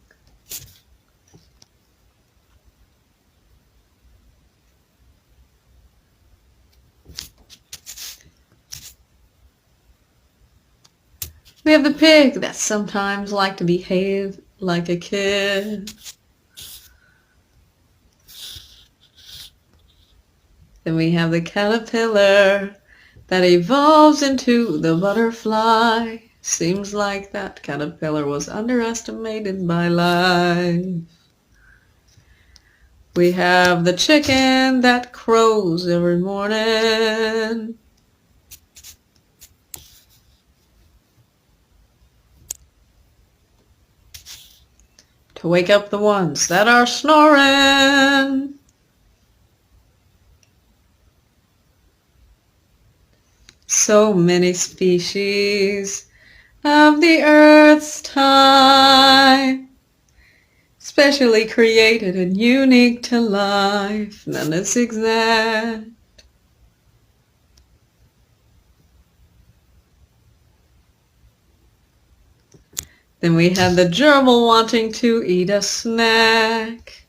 We have the pig that sometimes like to behave like a kid. Then we have the caterpillar that evolves into the butterfly. Seems like that caterpillar was underestimated by life. We have the chicken that crows every morning. To wake up the ones that are snoring. So many species of the earth's time, specially created and unique to life, none is exact. Then we have the gerbil wanting to eat a snack.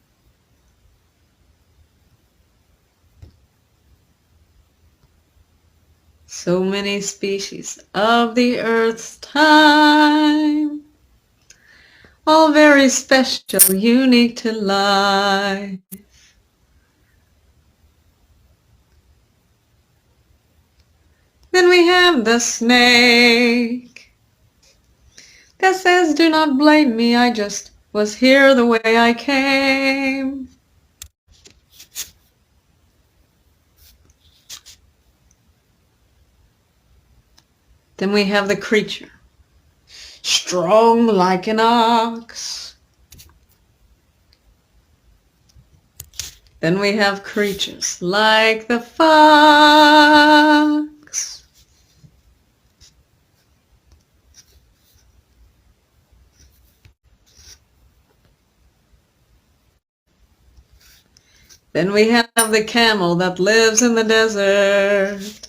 So many species of the earth's time, all very special, unique to life. Then we have the snake that says, do not blame me, I just was here the way I came. Then we have the creature, strong like an ox. Then we have creatures like the fox. Then we have the camel that lives in the desert.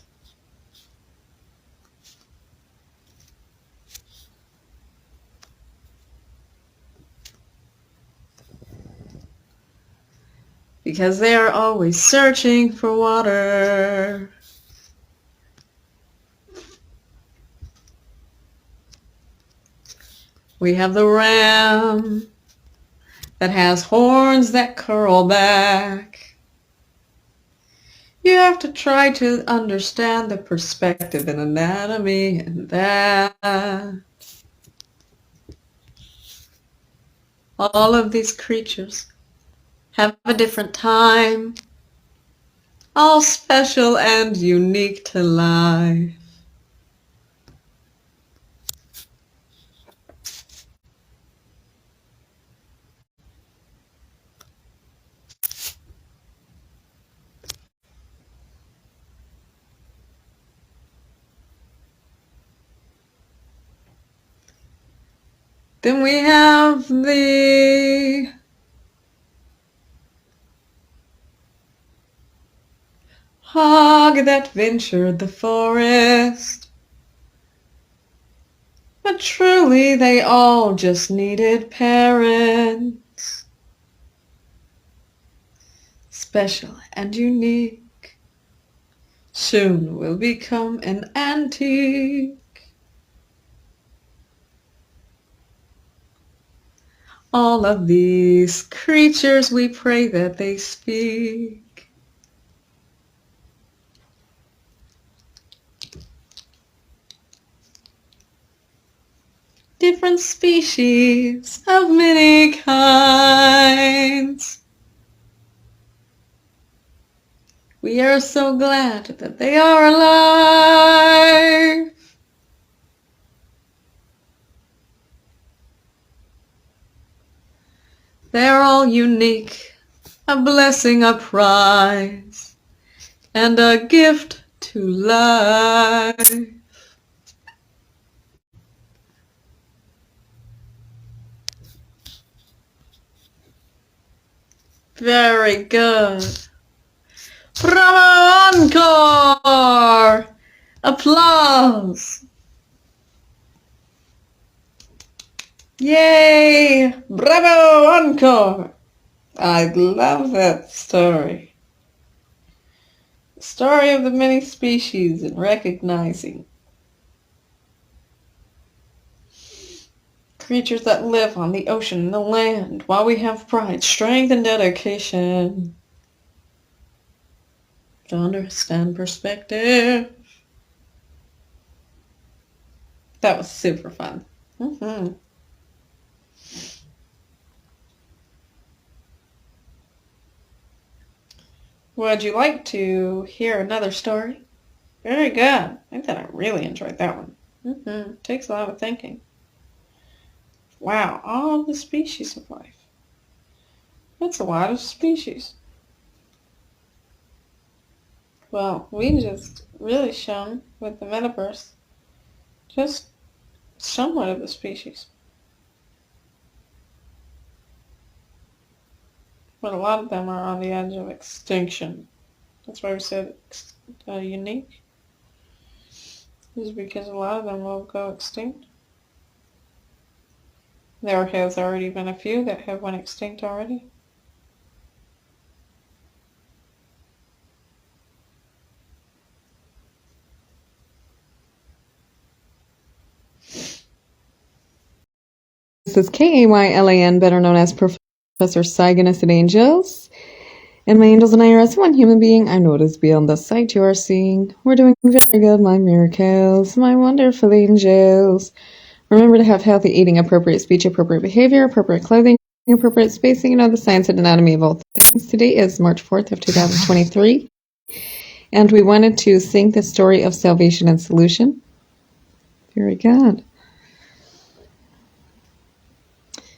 Because they are always searching for water. We have the ram that has horns that curl back. You have to try to understand the perspective and anatomy and that. All of these creatures have a different time, all special and unique to life. Then we have the hog that ventured the forest. But truly they all just needed parents. Special and unique, soon will become an antique. All of these creatures, we pray that they speak. Different species of many kinds. We are so glad that they are alive. They're all unique, a blessing, a prize, and a gift to life. Very good. Bravo, encore! Applause! Yay! Bravo, encore! I love that story. The story of the many species and recognizing creatures that live on the ocean and the land while we have pride, strength, and dedication to understand perspective. That was super fun. Would you like to hear another story? Very good. I think that I really enjoyed that one. Takes a lot of thinking. Wow, all the species of life. That's a lot of species. Well, we just really shown with the metaverse just somewhat of the species. But a lot of them are on the edge of extinction. That's why we said unique. Is because a lot of them will go extinct. There has already been a few that have went extinct already. This is Kaylan, better known as Professor Cygnus and Angels. And my angels and I are as one human being. I know it is beyond the sight you are seeing. We're doing very good, my miracles, my wonderful angels. Remember to have healthy eating, appropriate speech, appropriate behavior, appropriate clothing, appropriate spacing, the science and anatomy of all things. Today is March 4th of 2023. And we wanted to sing the story of salvation and solution. Very good.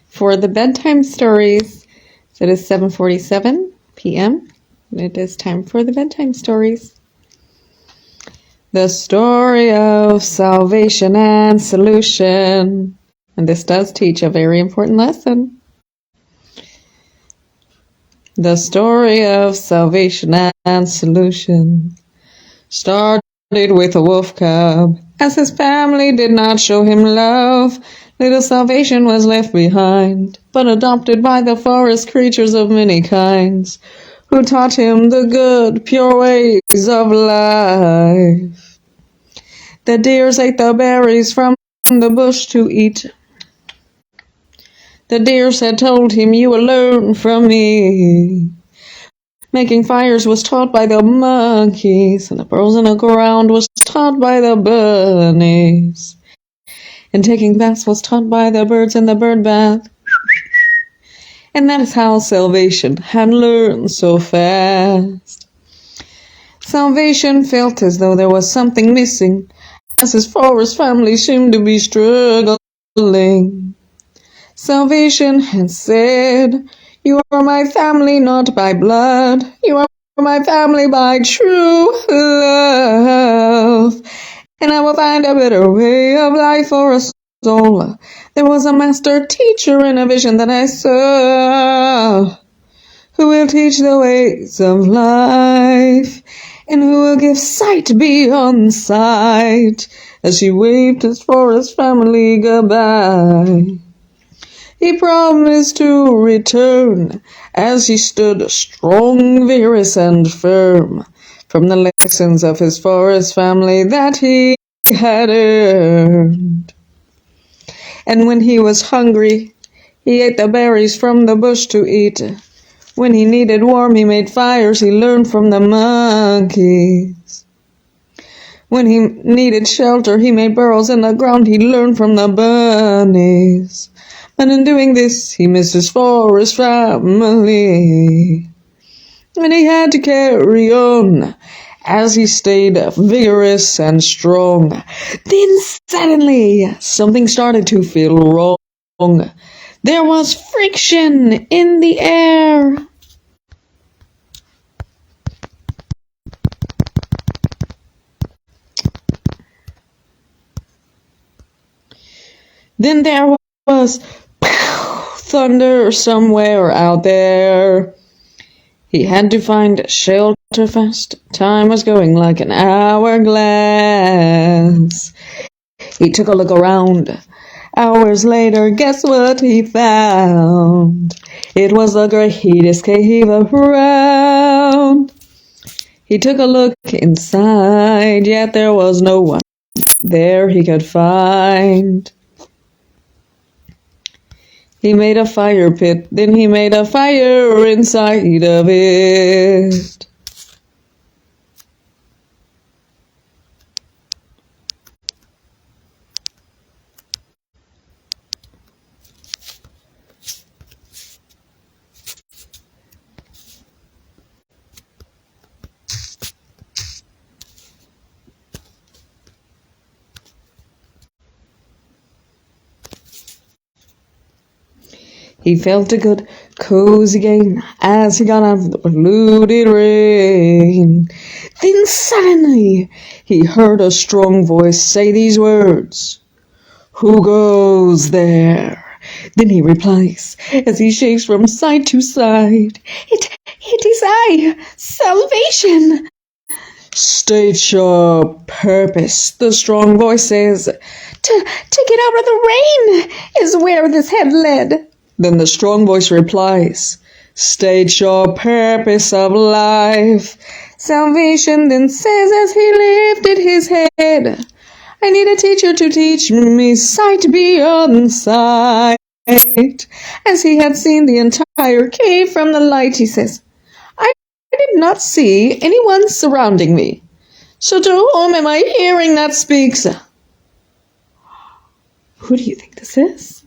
For the bedtime stories, it is 7:47 p.m. and it is time for the bedtime stories. The story of salvation and solution. And this does teach a very important lesson. The story of salvation and solution started with a wolf cub. As his family did not show him love, little salvation was left behind, but adopted by the forest creatures of many kinds, who taught him the good, pure ways of life. The deers ate the berries from the bush to eat. The deers had told him, "You will learn from me." Making fires was taught by the monkeys, and the burrows in the ground was taught by the bunnies. And taking baths was taught by the birds in the bird bath. And that is how salvation had learned so fast. Salvation felt as though there was something missing, as his forest family seemed to be struggling. Salvation had said, "You are my family not by blood. You are my family by true love. And I will find a better way of life for us old, there was a master teacher in a vision that I saw, who will teach the ways of life, and who will give sight beyond sight, as he waved his forest family goodbye. He promised to return, as he stood strong, vigorous, and firm, from the lessons of his forest family that he had earned. And when he was hungry, he ate the berries from the bush to eat. When he needed warmth, he made fires he learned from the monkeys. When he needed shelter, he made burrows in the ground he learned from the bunnies. And in doing this, he missed his forest family. And he had to carry on as he stayed vigorous and strong. Then suddenly, something started to feel wrong. There was friction in the air. Then there was thunder somewhere out there. He had to find shelter fast. Time was going like an hourglass. He took a look around. Hours later, guess what he found? It was the greatest cave around. He took a look inside, yet there was no one there he could find. He made a fire pit, then he made a fire inside of it. He felt a good, cozy gain as he got out of the polluted rain. Then suddenly he heard a strong voice say these words, "Who goes there?" Then he replies, as he shakes from side to side, It is I, Salvation. State your purpose, the strong voice says. To get out of the rain is where this head led. Then the strong voice replies, State your purpose of life. Salvation then says as he lifted his head, I need a teacher to teach me sight beyond sight. As he had seen the entire cave from the light, he says, I did not see anyone surrounding me. So to whom am I hearing that speaks? Who do you think this is?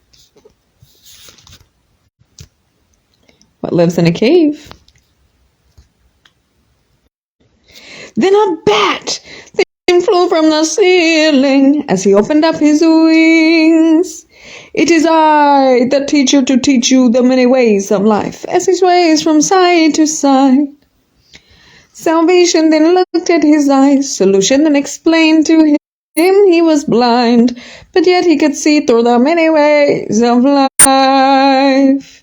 What lives in a cave? Then a bat flew from the ceiling as he opened up his wings. It is I, the teacher, to teach you the many ways of life, as he sways from side to side. Salvation then looked at his eyes, solution then explained to him he was blind, but yet he could see through the many ways of life.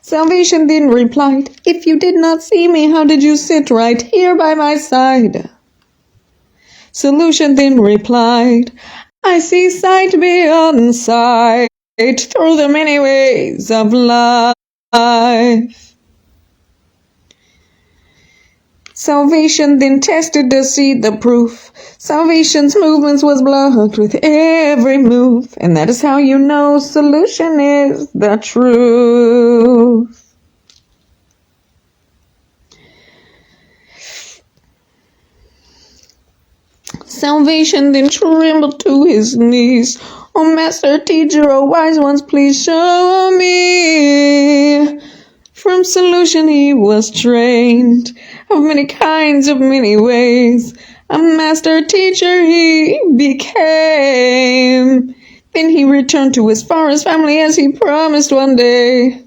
Salvation then replied, If you did not see me, how did you sit right here by my side? Solution then replied, I see sight beyond sight through the many ways of life. Salvation then tested to see the proof. Salvation's movements was blocked with every move, and that is how you know solution is the truth. Salvation then trembled to his knees. Oh, master teacher, oh, wise ones, please show me. From solution he was trained of many kinds, of many ways. A master teacher he became. Then he returned to his forest family as he promised one day.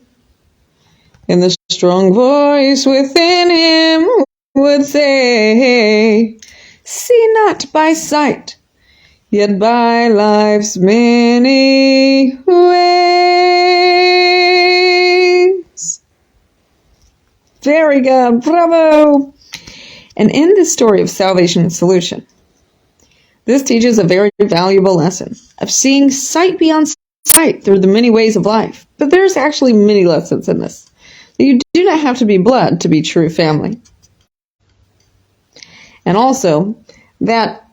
And the strong voice within him would say, See not by sight, yet by life's many ways. Very good, bravo! And in the story of salvation and solution, this teaches a very valuable lesson of seeing sight beyond sight through the many ways of life. But there's actually many lessons in this. You do not have to be blood to be true family. And also, that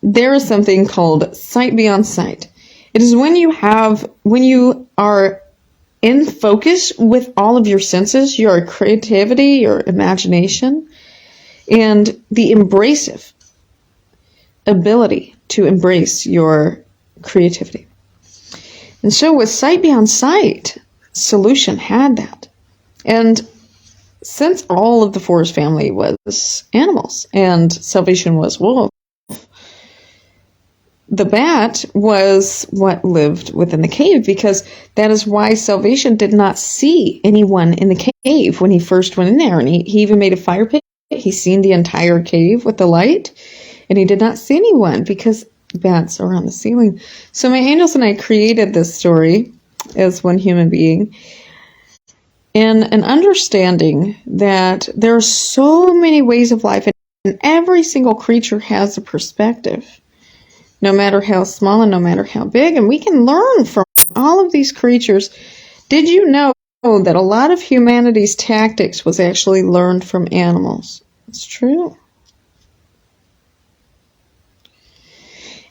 there is something called sight beyond sight. It is when you are in focus with all of your senses, your creativity, your imagination, and the embracive ability to embrace your creativity. And so with sight beyond sight, solution had that. And since all of the forest family was animals and salvation was wolf, the bat was what lived within the cave, because that is why salvation did not see anyone in the cave when he first went in there. And he even made a fire pit. He seen the entire cave with the light, and he did not see anyone because bats are on the ceiling. So my angels and I created this story as one human being, and an understanding that there are so many ways of life, and every single creature has a perspective, no matter how small and no matter how big, and we can learn from all of these creatures. Did you know that a lot of humanity's tactics was actually learned from animals? It's true.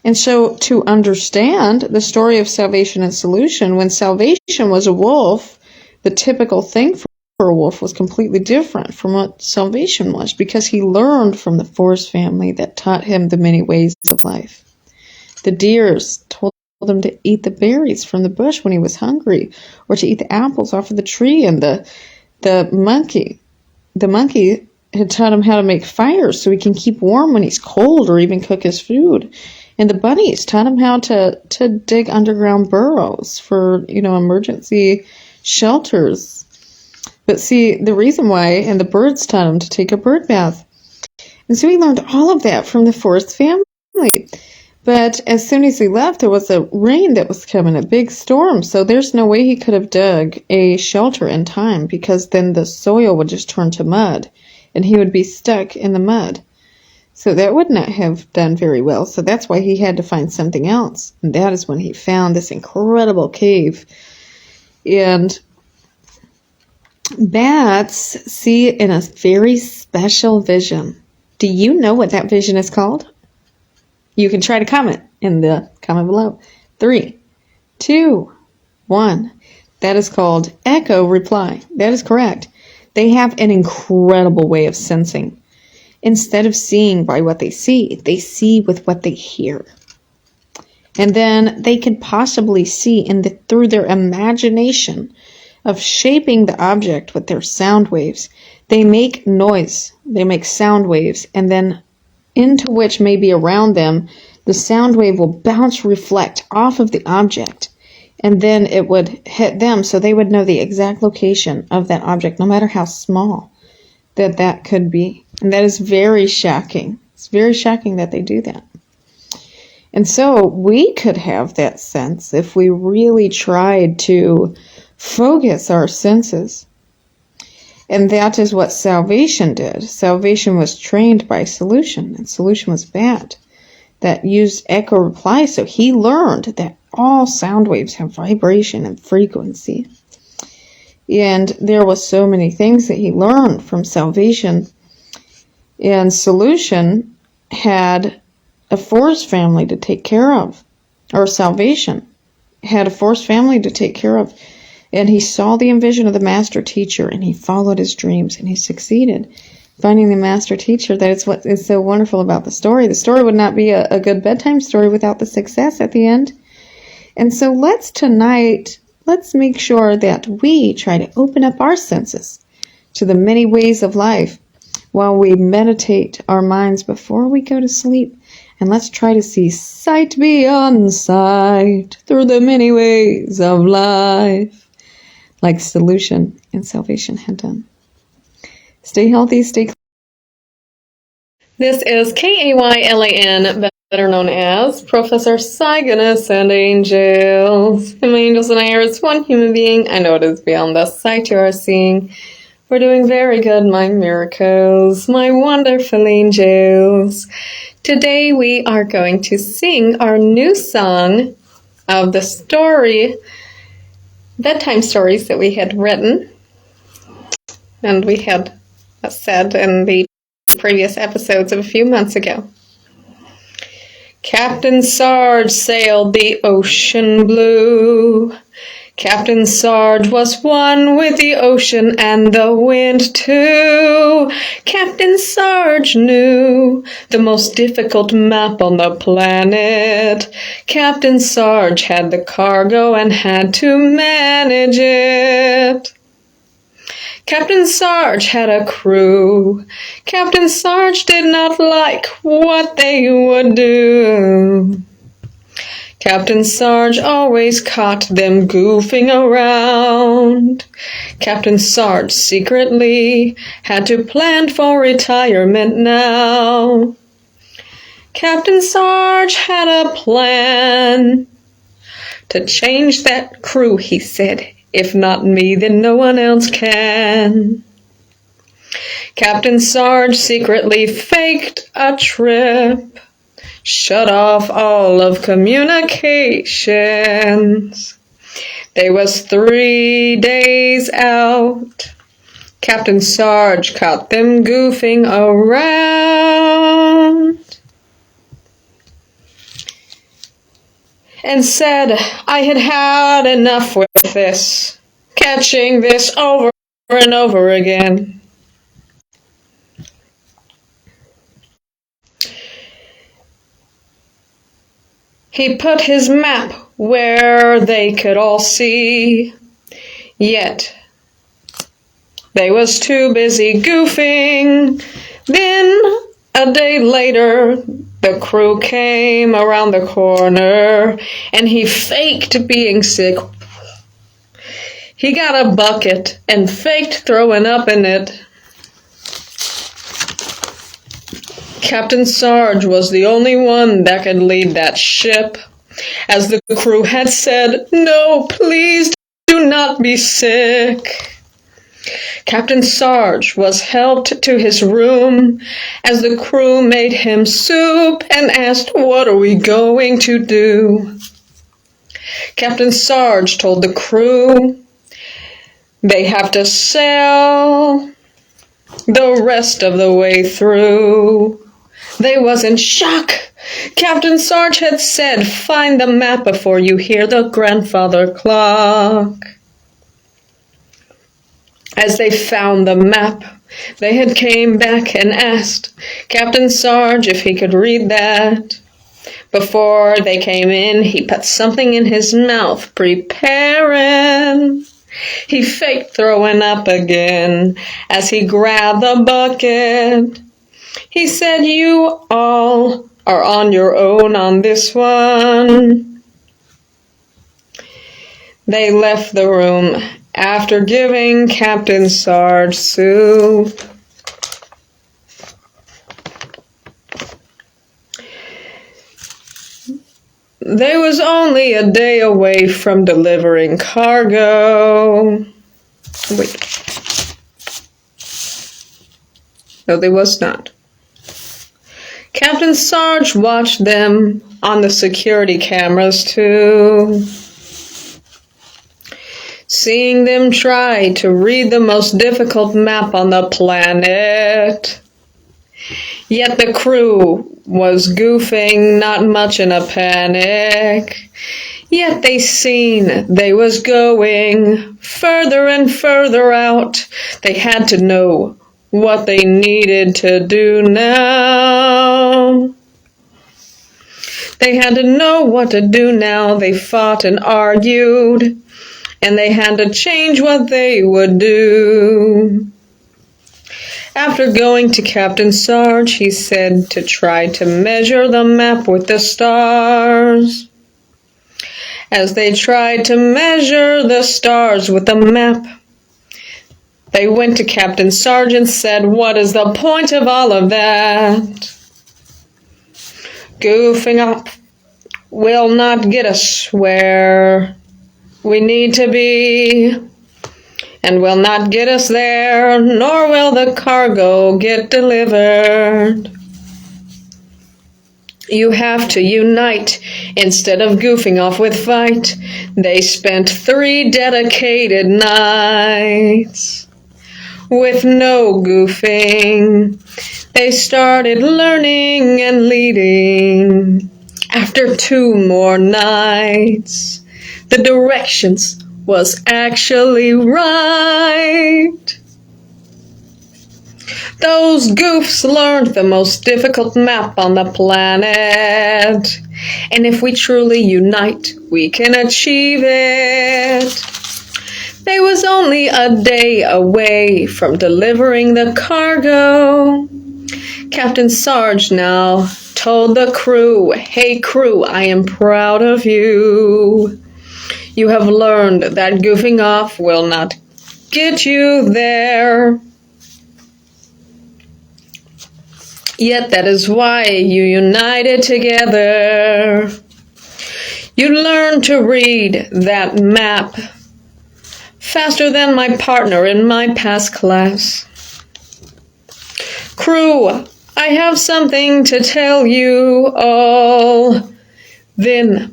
And so to understand the story of salvation and solution, when salvation was a wolf, the typical thing for a wolf was completely different from what salvation was, because he learned from the forest family that taught him the many ways of life. The deers told him to eat the berries from the bush when he was hungry, or to eat the apples off of the tree. And the monkey had taught him how to make fires so he can keep warm when he's cold, or even cook his food. And the bunnies taught him how to dig underground burrows for, emergency shelters. But see, the reason why, and the birds taught him to take a bird bath. And so he learned all of that from the forest family. But as soon as he left, there was a rain that was coming, a big storm. So there's no way he could have dug a shelter in time, because then the soil would just turn to mud and he would be stuck in the mud. So that would not have done very well. So that's why he had to find something else. And that is when he found this incredible cave. And bats see in a very special vision. Do you know what that vision is called? You can try to comment in the comment below. 3, 2, 1. That is called echo reply. That is correct. They have an incredible way of sensing. Instead of seeing by what they see with what they hear. And then they can possibly see through their imagination of shaping the object with their sound waves. They make noise, they make sound waves, and then into which maybe around them, the sound wave will bounce, reflect off of the object, and then it would hit them, so they would know the exact location of that object, no matter how small that could be. And that is very shocking. It's very shocking that they do that. And so we could have that sense if we really tried to focus our senses. And that is what salvation did. Salvation was trained by solution, and solution was bad. That used echo reply, so he learned that all sound waves have vibration and frequency. And there was so many things that he learned from salvation. And solution had a forest family to take care of, or salvation had a forest family to take care of. And he saw the envision of the master teacher, and he followed his dreams, and he succeeded finding the master teacher. That is what is so wonderful about the story. The story would not be a good bedtime story without the success at the end. And so let's make sure that we try to open up our senses to the many ways of life while we meditate our minds before we go to sleep. And let's try to see sight beyond sight through the many ways of life, like solution and salvation had done. Stay healthy, stay clean. This is Kaylan better known as Professor Cygnus and Angels. And my angels and I are as one human being. I know it is beyond the sight you are seeing. We're doing very good, my miracles, my wonderful angels. Today we are going to sing our new song of the story, bedtime stories that we had written. And we had said in the previous episodes of a few months ago. Captain Sarge sailed the ocean blue. Captain Sarge was one with the ocean and the wind too. Captain Sarge knew the most difficult map on the planet. Captain Sarge had the cargo and had to manage it. Captain Sarge had a crew. Captain Sarge did not like what they would do. Captain Sarge always caught them goofing around. Captain Sarge secretly had to plan for retirement now. Captain Sarge had a plan to change that crew, he said. If not me, then no one else can. Captain Sarge secretly faked a trip, shut off all of communications. They was 3 days out. Captain Sarge caught them goofing around and said, I had had enough with this, catching this over and over again. He put his map where they could all see, yet they was too busy goofing. Then, a day later, the crew came around the corner, and he faked being sick. He got a bucket and faked throwing up in it. Captain Sarge was the only one that could lead that ship. As the crew had said, no, please do not be sick. Captain Sarge was helped to his room as the crew made him soup and asked, what are we going to do? Captain Sarge told the crew they have to sail the rest of the way through. They was in shock. Captain Sarge had said, find the map before you hear the grandfather clock. As they found the map, they had came back and asked Captain Sarge if he could read that. Before they came in, he put something in his mouth, preparing. He faked throwing up again as he grabbed the bucket. He said, you all are on your own on this one. They left the room after giving Captain Sarge soup. They was only a day away from delivering cargo. Wait. No, they was not. Captain Sarge watched them on the security cameras too, seeing them try to read the most difficult map on the planet. Yet the crew was goofing, not much in a panic. Yet they seen they was going further and further out. They had to know what they needed to do now. They had to know what to do now. They fought and argued, and they had to change what they would do. After going to Captain Sarge, he said to try to measure the map with the stars. As they tried to measure the stars with the map, they went to Captain Sarge and said, what is the point of all of that? Goofing up will not get us where we need to be, and will not get us there, nor will the cargo get delivered. You have to unite instead of goofing off with fight. They spent 3 dedicated nights with no goofing. They started learning and leading. After 2 more nights, the directions was actually right. Those goofs learned the most difficult map on the planet. And if we truly unite, we can achieve it. They was only a day away from delivering the cargo. Captain Sarge now told the crew, "Hey crew, I am proud of you. You have learned that goofing off will not get you there. Yet that is why you united together. You learned to read that map faster than my partner in my past class. Crew, I have something to tell you all." Then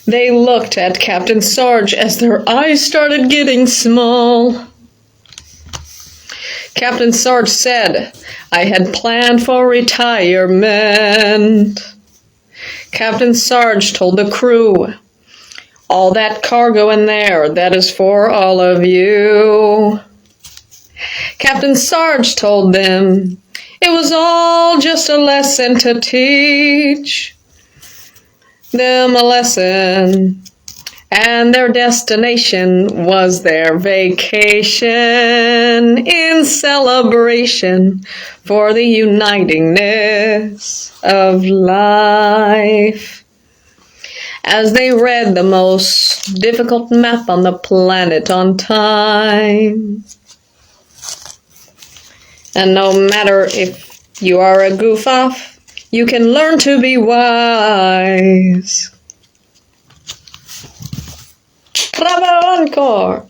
they looked at Captain Sarge as their eyes started getting small. Captain Sarge said, "I had planned for retirement." Captain Sarge told the crew, "All that cargo in there, that is for all of you." Captain Sarge told them, "It was all just a lesson to teach them a lesson." And their destination was their vacation in celebration for the unitingness of life. As they read the most difficult map on the planet on time. And no matter if you are a goof off, you can learn to be wise. Bravo, encore!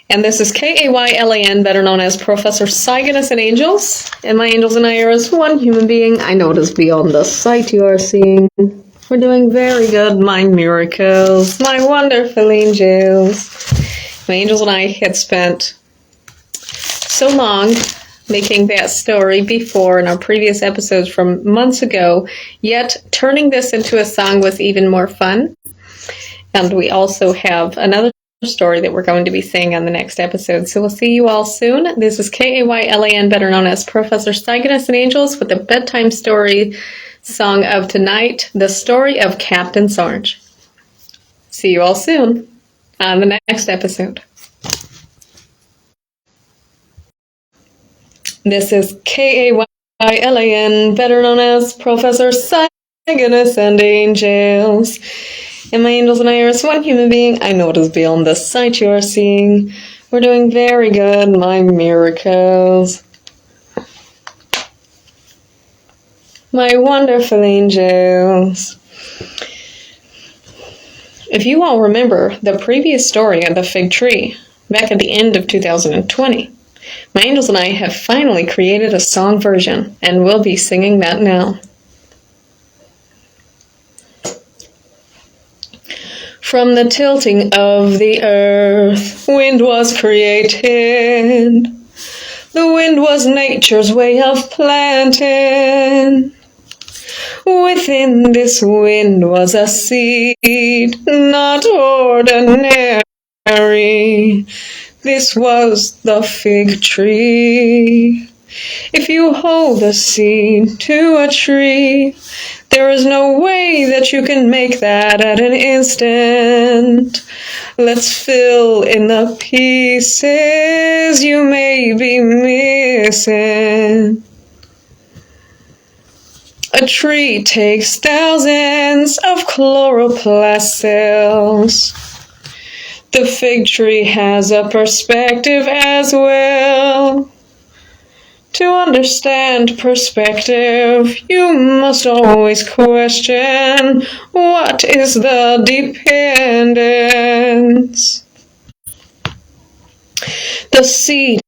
And this is Kaylan, better known as Professor Cygnus and Angels. And my angels and I are as one human being. I know it is beyond the sight you are seeing. We're doing very good, my miracles, my wonderful angels. My angels and I had spent so long making that story before in our previous episodes from months ago, yet turning this into a song was even more fun. And we also have another story that we're going to be seeing on the next episode. So we'll see you all soon. This is Kaylan, better known as Professor Cygnus and Angels, with the bedtime story song of tonight, The Story of Captain Sarge. See you all soon on the next episode. This is Kaylan, better known as Professor Cygnus and Angels. And my angels and I are as one human being. I know it is beyond the sight you are seeing. We're doing very good, my miracles. My wonderful angels. If you all remember the previous story of the fig tree, back at the end of 2020, my angels and I have finally created a song version, and we'll be singing that now. From the tilting of the earth, wind was created. The wind was nature's way of planting. Within this wind was a seed, not ordinary. This was the fig tree. If you hold the seed to a tree, there is no way that you can make that at an instant. Let's fill in the pieces you may be missing. A tree takes thousands of chloroplast cells. The fig tree has a perspective as well. To understand perspective, you must always question what is the dependence. The seed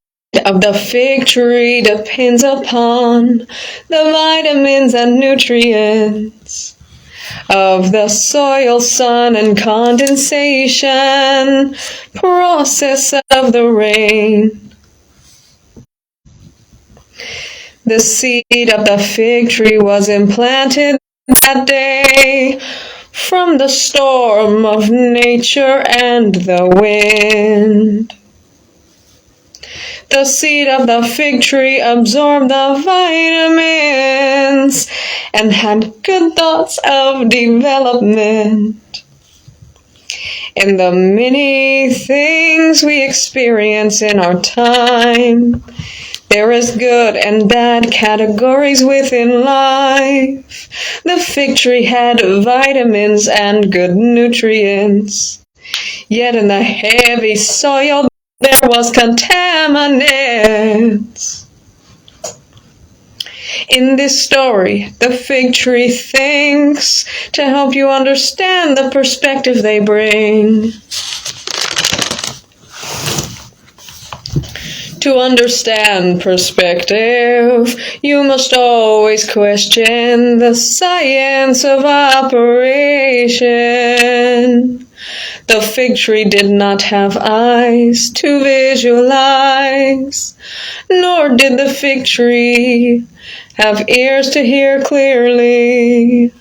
of the fig tree depends upon the vitamins and nutrients of the soil, sun, and condensation process of the rain. The seed of the fig tree was implanted that day from the storm of nature and the wind. The seed of the fig tree absorbed the vitamins and had good thoughts of development. In the many things we experience in our time, there is good and bad categories within life. The fig tree had vitamins and good nutrients. Yet in the heavy soil there was contaminants. In this story, the fig tree thinks to help you understand the perspective they bring. To understand perspective, you must always question the science of operation. The fig tree did not have eyes to visualize, nor did the fig tree have ears to hear clearly.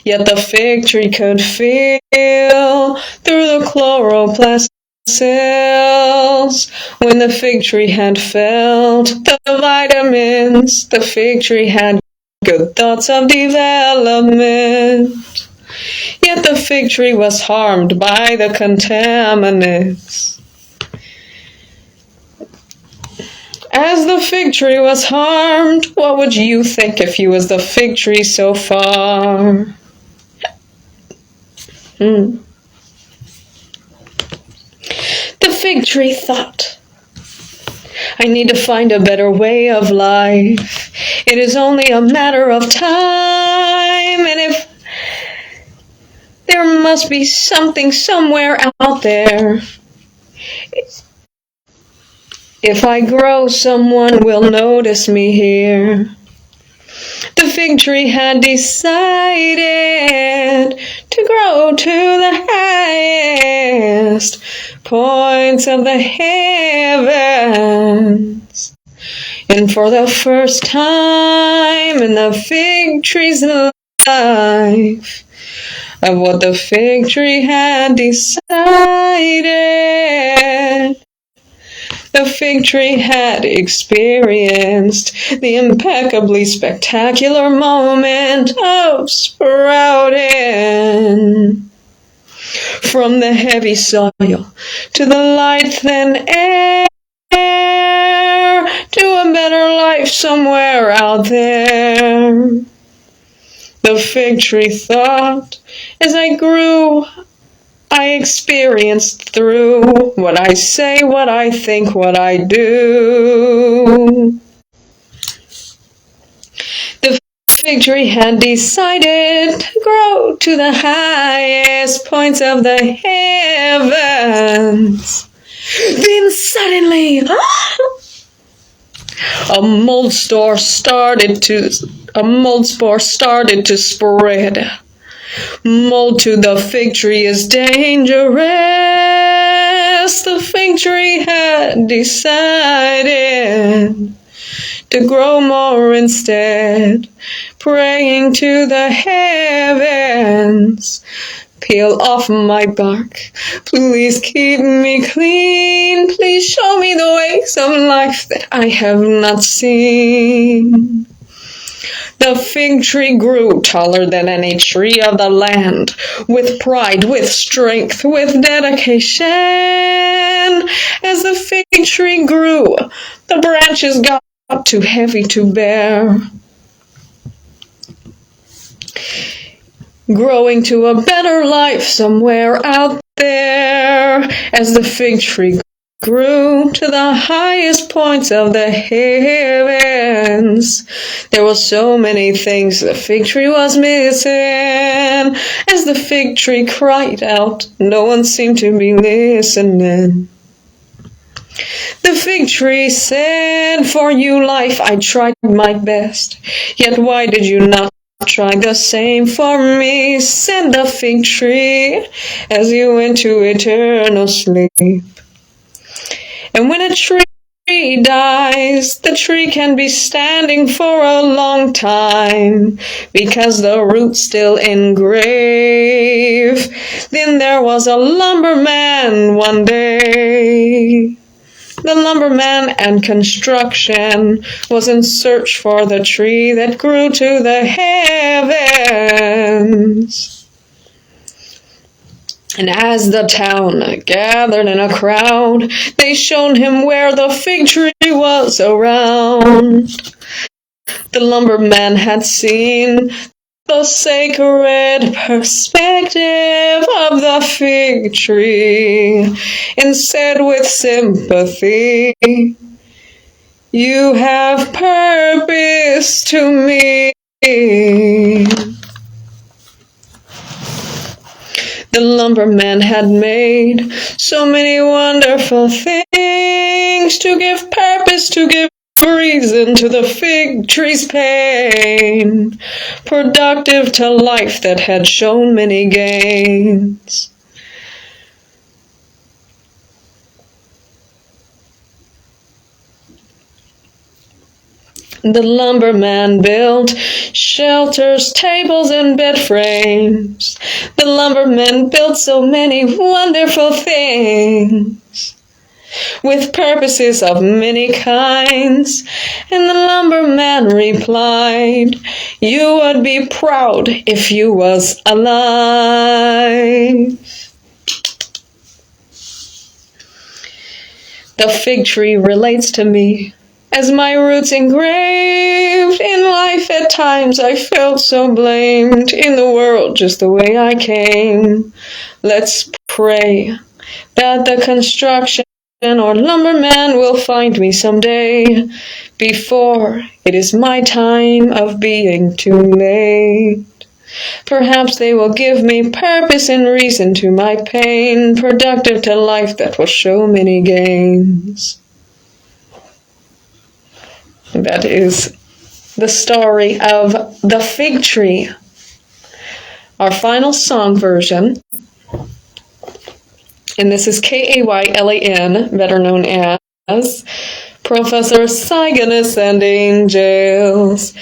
Yet the fig tree could feel through the chloroplast cells. When the fig tree had felt the vitamins, the fig tree had good thoughts of development. Yet the fig tree was harmed by the contaminants. As the fig tree was harmed, what would you think if you was the fig tree so far? The fig tree thought, I need to find a better way of life. It is only a matter of time, and if there must be something somewhere out there. If I grow, someone will notice me here. The fig tree had decided to grow to the highest points of the heavens. And for the first time in the fig tree's life, of what the fig tree had decided, the fig tree had experienced the impeccably spectacular moment of sprouting. From the heavy soil to the light thin air, to a better life somewhere out there. The fig tree thought, as I grew, I experienced through what I say, what I think, what I do. The fig tree had decided to grow to the highest points of the heavens. Then suddenly, a mold spore started to spread. Mold to the fig tree is dangerous. The fig tree had decided to grow more instead, praying to the heavens. Peel off my bark, please keep me clean. Please show me the ways of life that I have not seen. The fig tree grew taller than any tree of the land, with pride, with strength, with dedication. As the fig tree grew, the branches got too heavy to bear. Growing to a better life somewhere out there. As the fig tree grew to the highest points of the heavens. There were so many things the fig tree was missing. As the fig tree cried out, no one seemed to be listening. The fig tree said, "For you, life, I tried my best. Yet why did you not try the same for me?" Said the fig tree, as you went to eternal sleep. And when a tree dies, the tree can be standing for a long time, because the root's still engraved. Then there was a lumberman one day. The lumberman and construction was in search for the tree that grew to the heavens. And as the town gathered in a crowd, they showed him where the fig tree was around. The lumberman had seen the sacred perspective of the fig tree, and said with sympathy, "You have purpose to me." The lumberman had made so many wonderful things to give purpose, to give reason to the fig tree's pain, productive to life that had shown many gains. The lumberman built shelters, tables, and bed frames. The lumberman built so many wonderful things, with purposes of many kinds. And the lumberman replied, "You would be proud if you was alive." The fig tree relates to me as my roots engraved in life. At times I felt so blamed in the world just the way I came. Let's pray that the construction or lumberman will find me someday, before it is my time of being too late. Perhaps they will give me purpose and reason to my pain, productive to life that will show many gains. And that is the story of the fig tree. Our final song version, and this is Kaylan, better known as Professor Cygnus and Angels.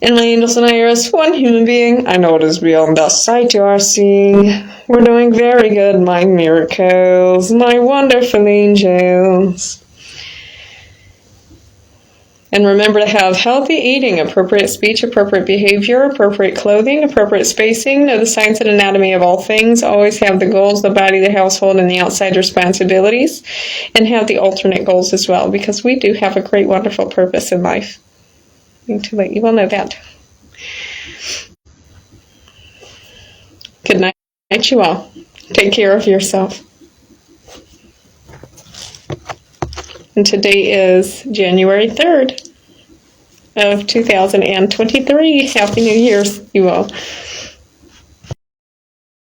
And my angels and I are as one human being. I know it is beyond the sight you are seeing. We're doing very good, my miracles, my wonderful angels. And remember to have healthy eating, appropriate speech, appropriate behavior, appropriate clothing, appropriate spacing, know the science and anatomy of all things, always have the goals, the body, the household, and the outside responsibilities, and have the alternate goals as well, because we do have a great, wonderful purpose in life. I need to let you all know that. Good night, you all. Take care of yourself. And today is January 3rd of 2023. Happy New Year's, you all.